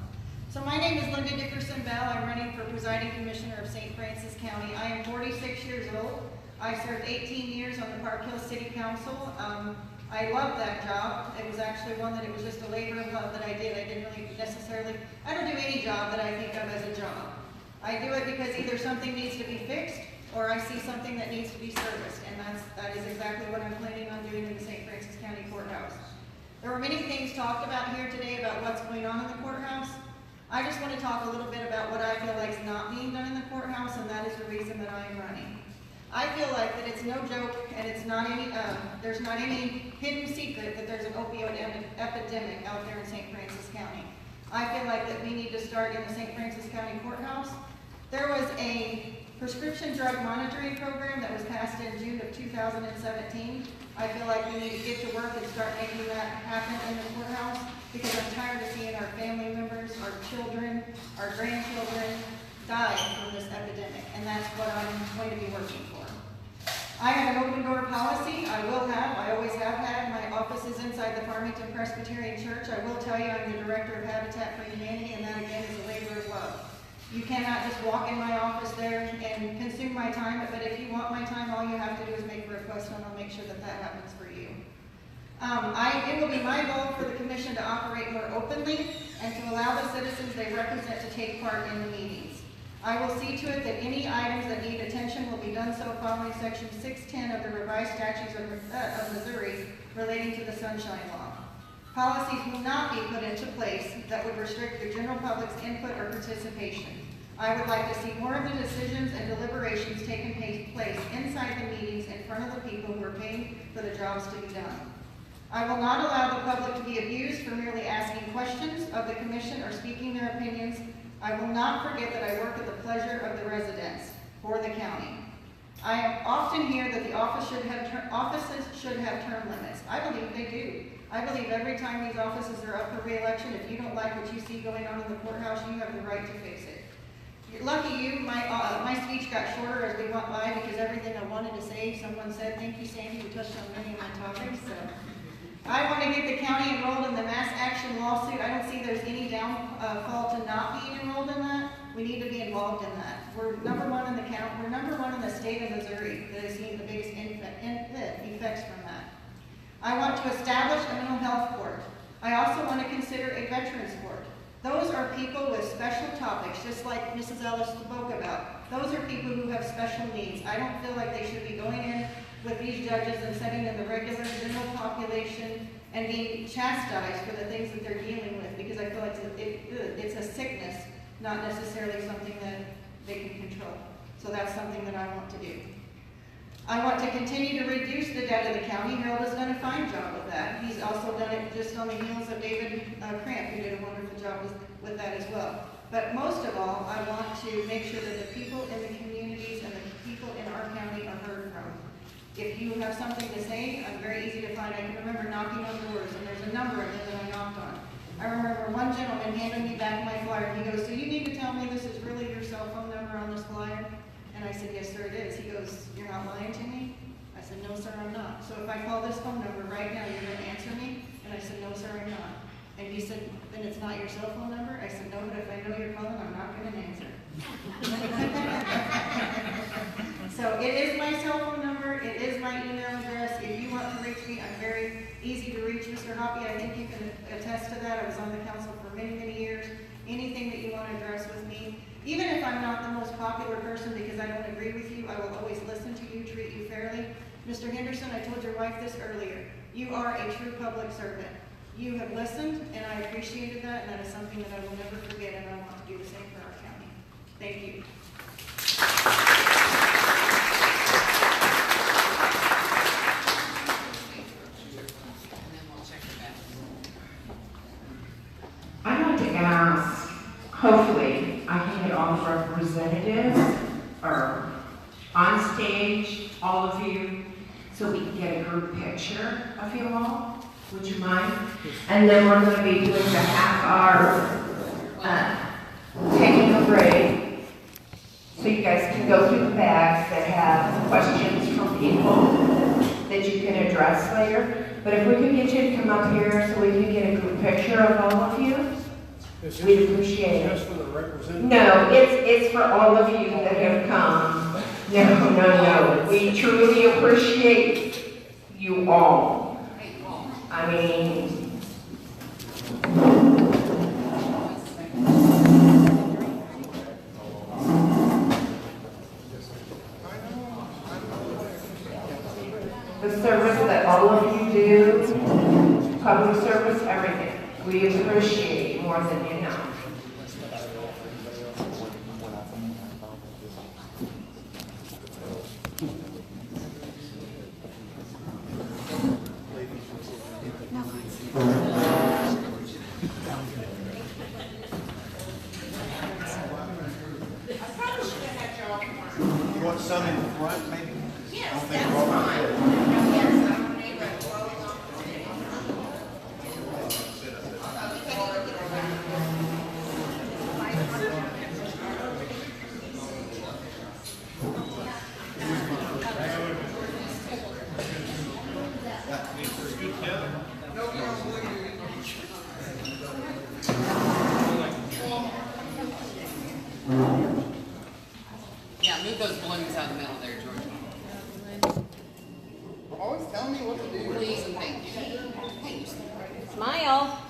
So my name is Linda Dickerson Bell. I'm running for Presiding Commissioner of St. Francis County. I am 46 years old. I served 18 years on the Park Hill City Council. I love that job. It was actually one that it was just a labor of love that I did. I didn't really necessarily, I don't do any job that I think of as a job. I do it because either something needs to be fixed or I see something that needs to be serviced, and that is exactly what I'm planning on doing in the St. Francis County Courthouse. There were many things talked about here today about what's going on in the courthouse. I just want to talk a little bit about what I feel like is not being done in the courthouse, and that is the reason that I am running. I feel like that it's no joke, and it's not any, there's not any hidden secret that there's an opioid epidemic out there in St. Francis County. I feel like that we need to start in the St. Francis County Courthouse. There was a prescription drug monitoring program that was passed in June of 2017. I feel like we need to get to work and start making that happen in the courthouse, because I'm tired of seeing our family members, our children, our grandchildren die from this epidemic, and that's what I'm going to be working for. I have an open door policy. I always have had. My office is inside the Farmington Presbyterian Church. I will tell you, I'm the director of Habitat for Humanity, and that again is a labor of love. You cannot just walk in my office there and consume my time, but if you want my time, all you have to do is make a request, and I'll make sure that that happens for you. It will be my goal for the commission to operate more openly and to allow the citizens they represent to take part in the meetings. I will see to it that any items that need attention will be done so following Section 610 of the revised statutes of Missouri relating to the Sunshine Law. Policies will not be put into place that would restrict the general public's input or participation. I would like to see more of the decisions and deliberations taking place inside the meetings in front of the people who are paying for the jobs to be done. I will not allow the public to be abused for merely asking questions of the commission or speaking their opinions. I will not forget that I work at the pleasure of the residents for the county. I often hear that the offices should have term limits. I believe they do. I believe every time these offices are up for re-election, if you don't like what you see going on in the courthouse, you have the right to fix it. Lucky you, my speech got shorter as we went by because everything I wanted to say, someone said. Thank you, Sandy, you touched on many of my topics. So I want to get the county enrolled in the mass action lawsuit. I don't see there's any downfall to not being enrolled in that. We need to be involved in that. We're number one in the county. We're number one in the state of Missouri that has seen the biggest effects from that. I want to establish a mental health court. I also want to consider a veterans court. Those are people with special topics, just like Mrs. Ellis spoke about. Those are people who have special needs. I don't feel like they should be going in with these judges and setting in the regular general population and being chastised for the things that they're dealing with, because I feel like it's a sickness, not necessarily something that they can control. So that's something that I want to do. I want to continue to reduce the debt of the county. Harold has done a fine job with that. He's also done it just on the heels of David Cramp, who did a wonderful job with that as well. But most of all, I want to make sure that the people in the communities and the people in our county are heard from. If you have something to say, I'm very easy to find. I can remember knocking on doors, and there's a number of them that I knocked on. I remember one gentleman handed me back my flyer, and he goes, "So you need to tell me this is really your cell phone number on this flyer?" And I said, "Yes, sir, it is." He goes, "You're not lying to me?" I said, "No, sir, I'm not. So if I call this phone number right now, you're going to answer me?" And I said, "No, sir, I'm not." And he said, "Then it's not your cell phone number?" I said, "No, but if I know you're calling, I'm not going to answer." So it is my cell phone number. It is my email address. If you want to reach me, I'm very easy to reach. Mr. Hoppy, I think you can attest to that. I was on the council for many, many years. Anything that you want to address with me, even if I'm not the most popular person because I don't agree with you, I will always listen to you, treat you fairly. Mr. Henderson, I told your wife this earlier. You are a true public servant. You have listened, and I appreciated that, and that is something that I will never forget, and I want to do the same for our county. Thank you. I'd like to ask, hopefully, I can get all the representatives or on stage, all of you, so we can get a group picture of you all. Would you mind? And then we're going to be doing the half-hour taking a break, so you guys can go through the bags that have questions from people that you can address later. But if we could get you to come up here so we can get a group picture of all of you, we'd appreciate it. Just for the representatives? No, it's for all of you that have come. No. We truly appreciate you all. I mean, the service that all of you do, public service, everything, we appreciate more than you know. some in the front, maybe? Yes, that's fine. Yes, I'm neighbor. Yeah, move those balloons out of the middle there, George. Always tell me what to do. Please and thank you. Hey, Smile.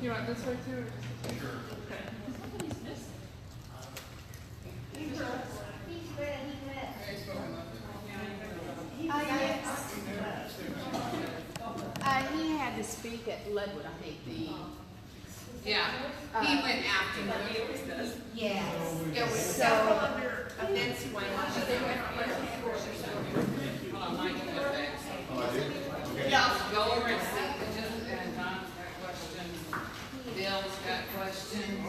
You want this way too? Sure. He had to speak at Leadwood, I think, yeah, he went after me. He always does. Yes. There was Several of your events went on. Yeah, go over and see, and Don's got questions, Bill's got questions,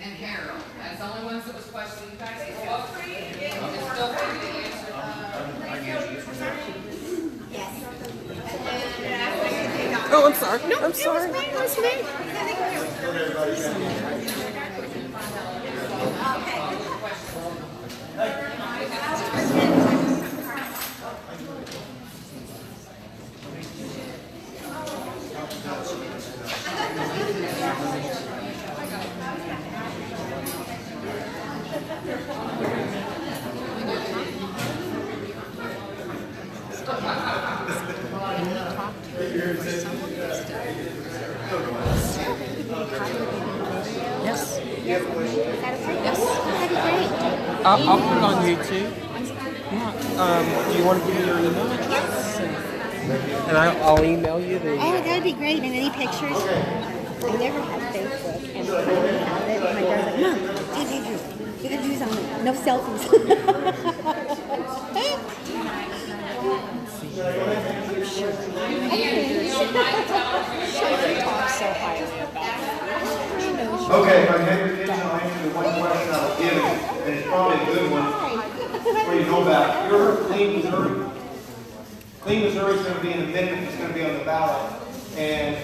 and Harold. That's the only ones that was questioned. You guys can go free. It's still free to answer. Oh, I'm sorry. No, I'm sorry. It was me. Yes. Yes. That'd be great. I'll put it on YouTube. Yeah. Do you want to give me your email address? Yes. And I'll email you the. Oh, that'd be great. And any pictures? I never had Facebook, and I finally have it. My dad's like, Mom, take pictures. You gotta do something. No selfies. Okay, if I have your attention, I'll answer the one question I was given, and it's probably a good one for you to know about. You ever heard of Clean Missouri? Clean Missouri is going to be an amendment that's going to be on the ballot, and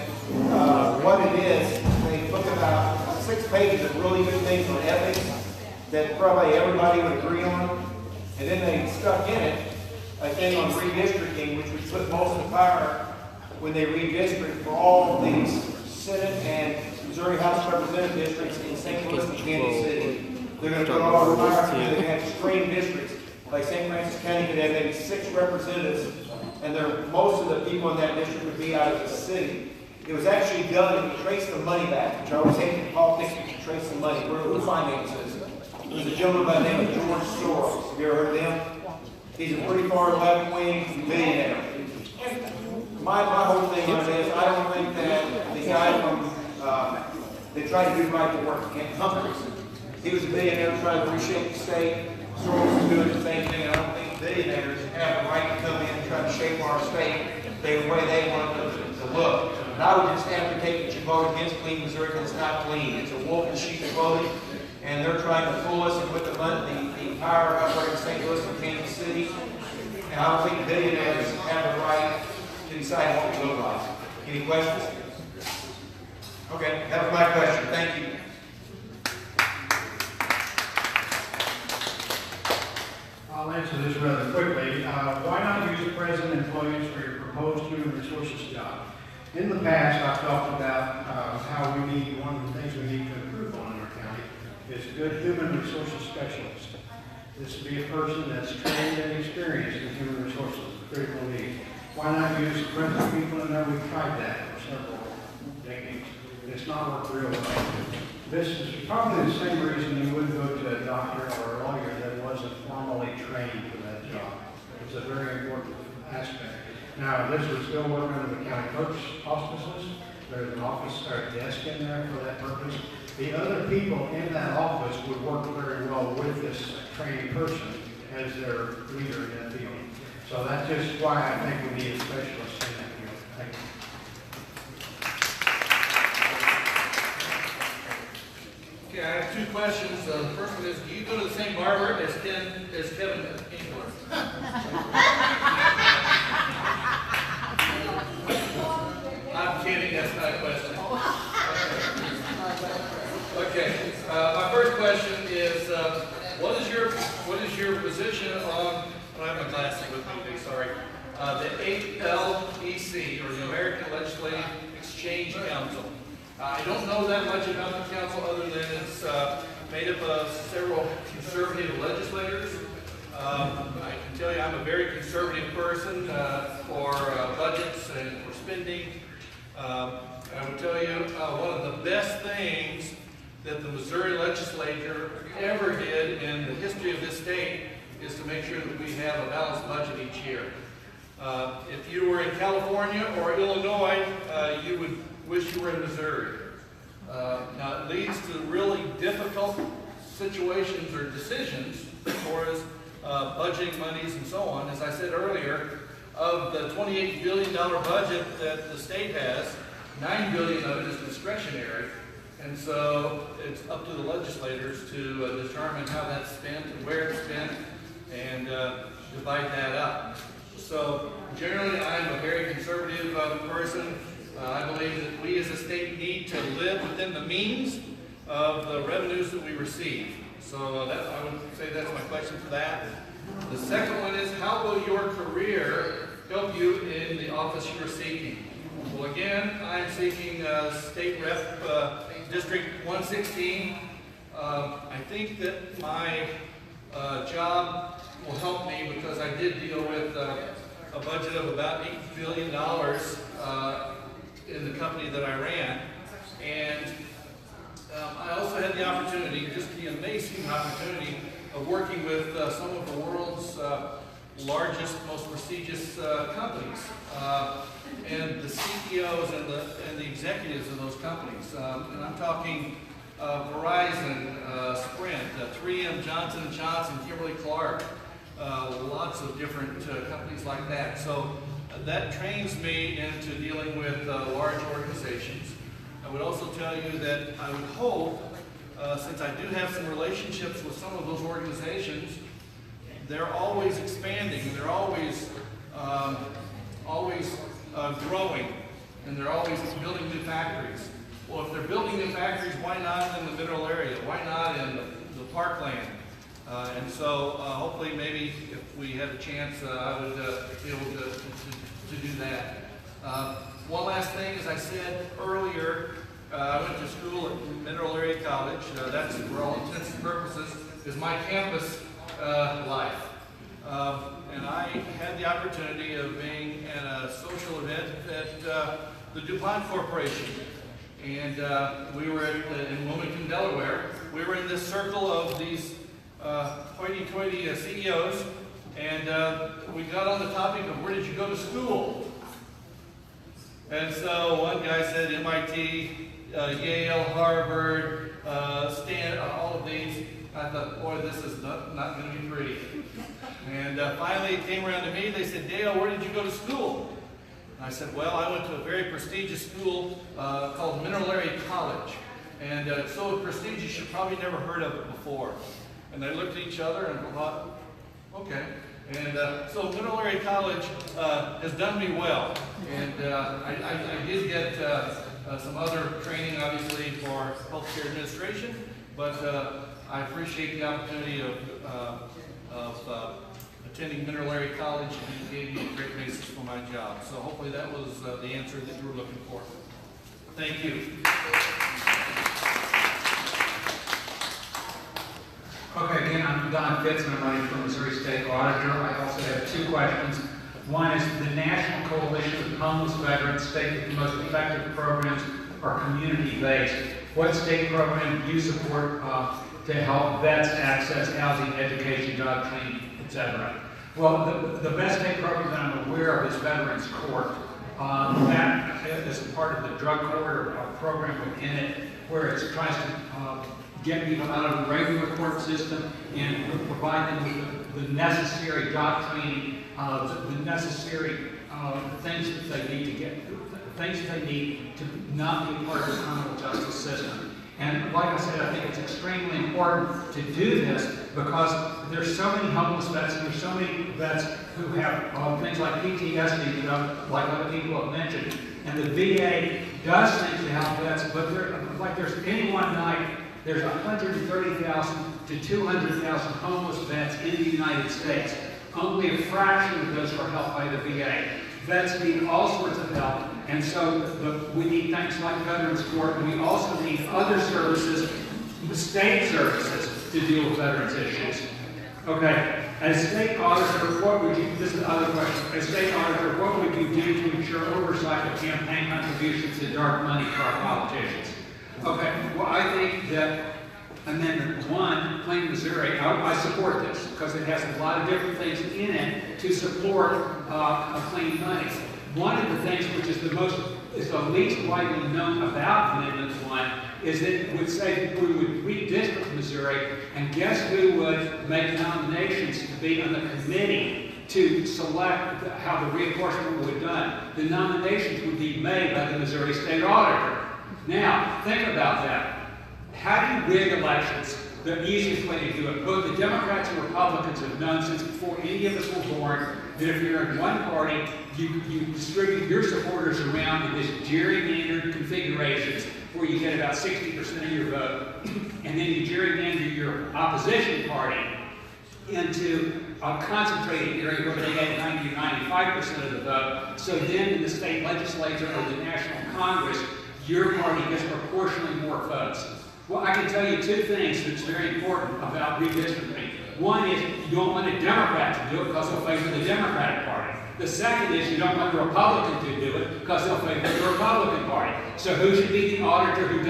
what it is, they took about 6 pages of really good things on ethics that probably everybody would agree on, and then they stuck in it a thing on redistricting, which would put most of the power when they redistrict for all these Senate and Missouri House of Representative districts in St. Louis and Kansas City. They're going to put all the power together. They have string districts, like St. Francis County could have maybe 6 representatives, and most of the people in that district would be out of the city. It was actually done, if you trace the money back, which I always hate in politics, you can trace the money, who finances. There's a gentleman by the name of George Soros. Have you ever heard of him? He's a pretty far left-wing billionaire. My whole thing on this, I don't think that the guy from, they tried to do right to work in Hungary. He was a billionaire trying to reshape the state. Soros was doing the same thing. I don't think billionaires have the right to come in and try to shape our state the way they want it to look. And I would just advocate that you vote against Clean Missouri because it's not clean. It's a wolf in sheep's clothing, and they're trying to fool us and put the power up there in St. Louis and Kansas City. And I don't think billionaires have the right to decide what we look like. Any questions? Okay, that was my question. Thank you. I'll answer this rather quickly. human resources job. In the past, I've talked about how we need, one of the things we need to improve on in our county is a good human resources specialist. This would be a person that's trained and experienced in human resources, critical needs. Why not use the present people in there? We've tried that for several decades. It's not worked real well. This is probably the same reason you wouldn't go to a doctor or a lawyer that wasn't formally trained for that job. It's a very important aspect. Now, this would still work under the county clerk's auspices. There's an office or a desk in there for that purpose. The other people in that office would work very well with this trained person as their leader in that field. So that's just why I think we need a specialist in that field. Thank you. Okay, I have two questions. The first one is, do you go to the same barber as Kevin Engler? I'm kidding, that's not a question. Okay, my first question is, what is your position on, I don't have my glasses with me today, sorry, the ALEC, or the American Legislative Exchange Council? I don't know that much about the council other than it's made up of several conservative legislators. I can tell you I'm a very conservative person for budgets and for spending. I would tell you one of the best things that the Missouri legislature ever did in the history of this state is to make sure that we have a balanced budget each year. If you were in California or Illinois, you would wish you were in Missouri. Now it leads to really difficult situations or decisions as far as budgeting monies and so on. As I said earlier, of the $28 billion budget that the state has, $9 billion of it is discretionary. And so it's up to the legislators to determine how that's spent and where it's spent and divide that up. So generally, I'm a very conservative person. I believe that we as a state need to live within the means of the revenues that we receive. So I would say that's my question for that. The second one is, how will your career help you in the office you are seeking? Well, again, I'm seeking State Rep District 116. I think that my job will help me because I did deal with a budget of about $8 billion in the company that I ran. And I also had the opportunity, just the amazing opportunity, of working with some of the world's largest, most prestigious companies, and the CEOs and the executives of those companies. And I'm talking Verizon, Sprint, 3M, Johnson & Johnson, Kimberly-Clark, lots of different companies like that. So that trains me into dealing with large organizations. I would also tell you that I would hope, since I do have some relationships with some of those organizations, they're always expanding, they're always growing, and they're always building new factories. Well, if they're building new factories, why not in the mineral area? Why not in the parkland? And so hopefully maybe if we had a chance, I would be able to do that. One last thing, as I said earlier, I went to school at Mineral Area College. That's, for all intents and purposes, is my campus life. And I had the opportunity of being at a social event at the DuPont Corporation. And we were in Wilmington, Delaware. We were in this circle of these hoity-toity CEOs, and we got on the topic of where did you go to school? And so one guy said MIT, Yale, Harvard, Stanford, all of these. I thought, boy, this is not going to be pretty. And finally it came around to me. They said, Dale, where did you go to school? And I said, well, I went to a very prestigious school called Mineral Area College. And so prestigious, you've probably never heard of it before. And they looked at each other and thought, okay. And so Mineral Area College has done me well. And I did get some other training, obviously, for healthcare administration, but I appreciate the opportunity of attending Mineral College, and he gave me a great basis for my job. So hopefully that was the answer that you were looking for. Thank you. Okay, again, I'm Don Fitz, and I'm running for Missouri State Auditor. I also have two questions. One is the National Coalition of Homeless Veterans state that the most effective programs are community-based. What state program do you support to help vets access housing, education, job training, etc.? Well, the best state program that I'm aware of is Veterans Court. That is a part of the drug court or a program within it where it tries to get people out of the regular court system and provide them with the necessary job training, the necessary things that they need to get, things that they need to not be part of the criminal justice system. And like I said, I think it's extremely important to do this because there's so many homeless vets and there's so many vets who have things like PTSD, like other people have mentioned. And the VA does things to help vets, but there's any one night, there's 130,000 to 200,000 homeless vets in the United States. Only a fraction of those are helped by the VA. Vets need all sorts of help, and so we need things like Veterans Court, and we also need other services, state services, to deal with veterans issues. Okay, as state auditor, what would you, this is the other question, as state auditor, what would you do to ensure oversight of campaign contributions to dark money for our politicians? Okay, well, I think that Amendment 1, Plain Missouri, I support this because it has a lot of different things in it to support clean money. One of the things which is the least widely known about Amendment 1 is that it would say that we would redistrict Missouri, and guess who would make nominations to be on the committee to select how the reapportionment would be done. The nominations would be made by the Missouri State Auditor. Now, think about that. How do you rig elections? The easiest way to do it. Both the Democrats and Republicans have known since before any of us were born that if you're in one party, you distribute your supporters around in this gerrymandered configurations where you get about 60% of your vote, and then you gerrymander your opposition party into a concentrated area where they get 90 or 95% of the vote. So then in the state legislature or the National Congress, your party gets proportionally more votes. Well, I can tell you two things that's very important about redistricting. One is you don't want a Democrat to do it because they'll favor the Democratic Party. The second is you don't want a Republican to do it because they'll favor the Republican Party. So who should be the auditor who's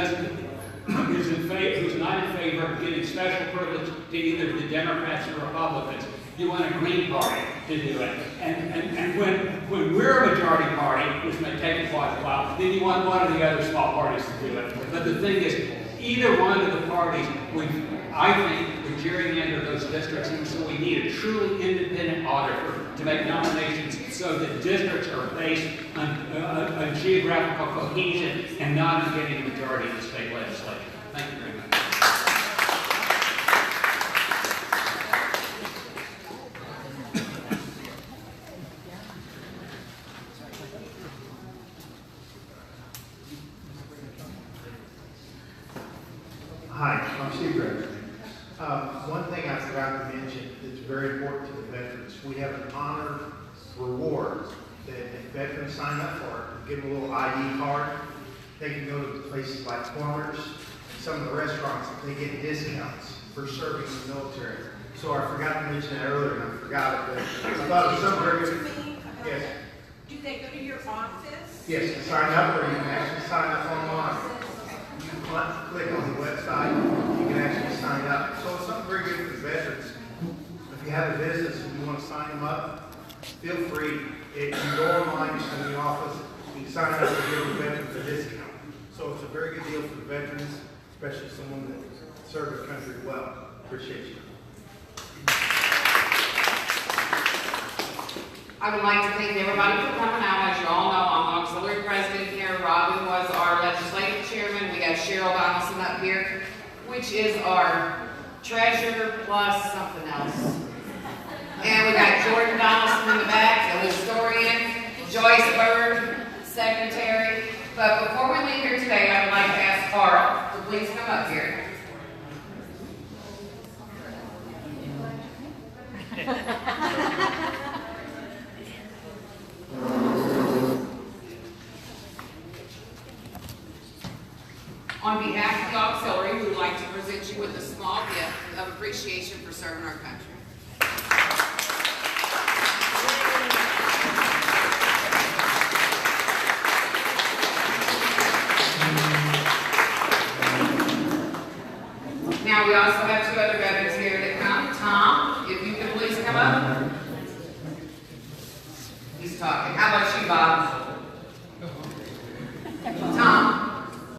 not in favor of giving special privilege to either the Democrats or Republicans? You want a Green Party to do it. And when we're a majority party, which may take quite a while, then you want one of the other small parties to do it. But the thing is, either one of the parties, I think, would gerrymander those districts, and so we need a truly independent auditor to make nominations so that districts are based on geographical cohesion and not on getting a majority in the state legislature. Thank you very much. Hi, I'm Steve Gregg. One thing I forgot to mention that's very important to the veterans, we have an honor reward that if veterans sign up for, give them a little ID card. They can go to places like Plumbers and some of the restaurants, they get discounts for serving in the military. So I forgot to mention that earlier, and I forgot it, but I thought it was something very good. Yes. Do they go to your office? Yes, to sign up, or you can actually sign up online. Click on the website, you can actually sign up. So it's something very good for the veterans. If you have a business and you want to sign them up, feel free. You can go online, you come to the office, you can sign up and give the veterans a discount. So it's a very good deal for the veterans, especially someone that served their country well. Appreciate you. I would like to thank everybody for coming out. As you all know, I'm auxiliary president here. Robin was our legislative chairman. We got Cheryl Donaldson up here, which is our treasurer plus something else. And we got Jordan Donaldson in the back, the historian, Joyce Bird, secretary. But before we leave here today, I would like to ask Carl to please come up here. On behalf of the auxiliary, we would like to present you with a small gift of appreciation for serving our country. Now, we also have two other veterans here that come. Tom, if you could please come up. He's talking. How about you, Bob?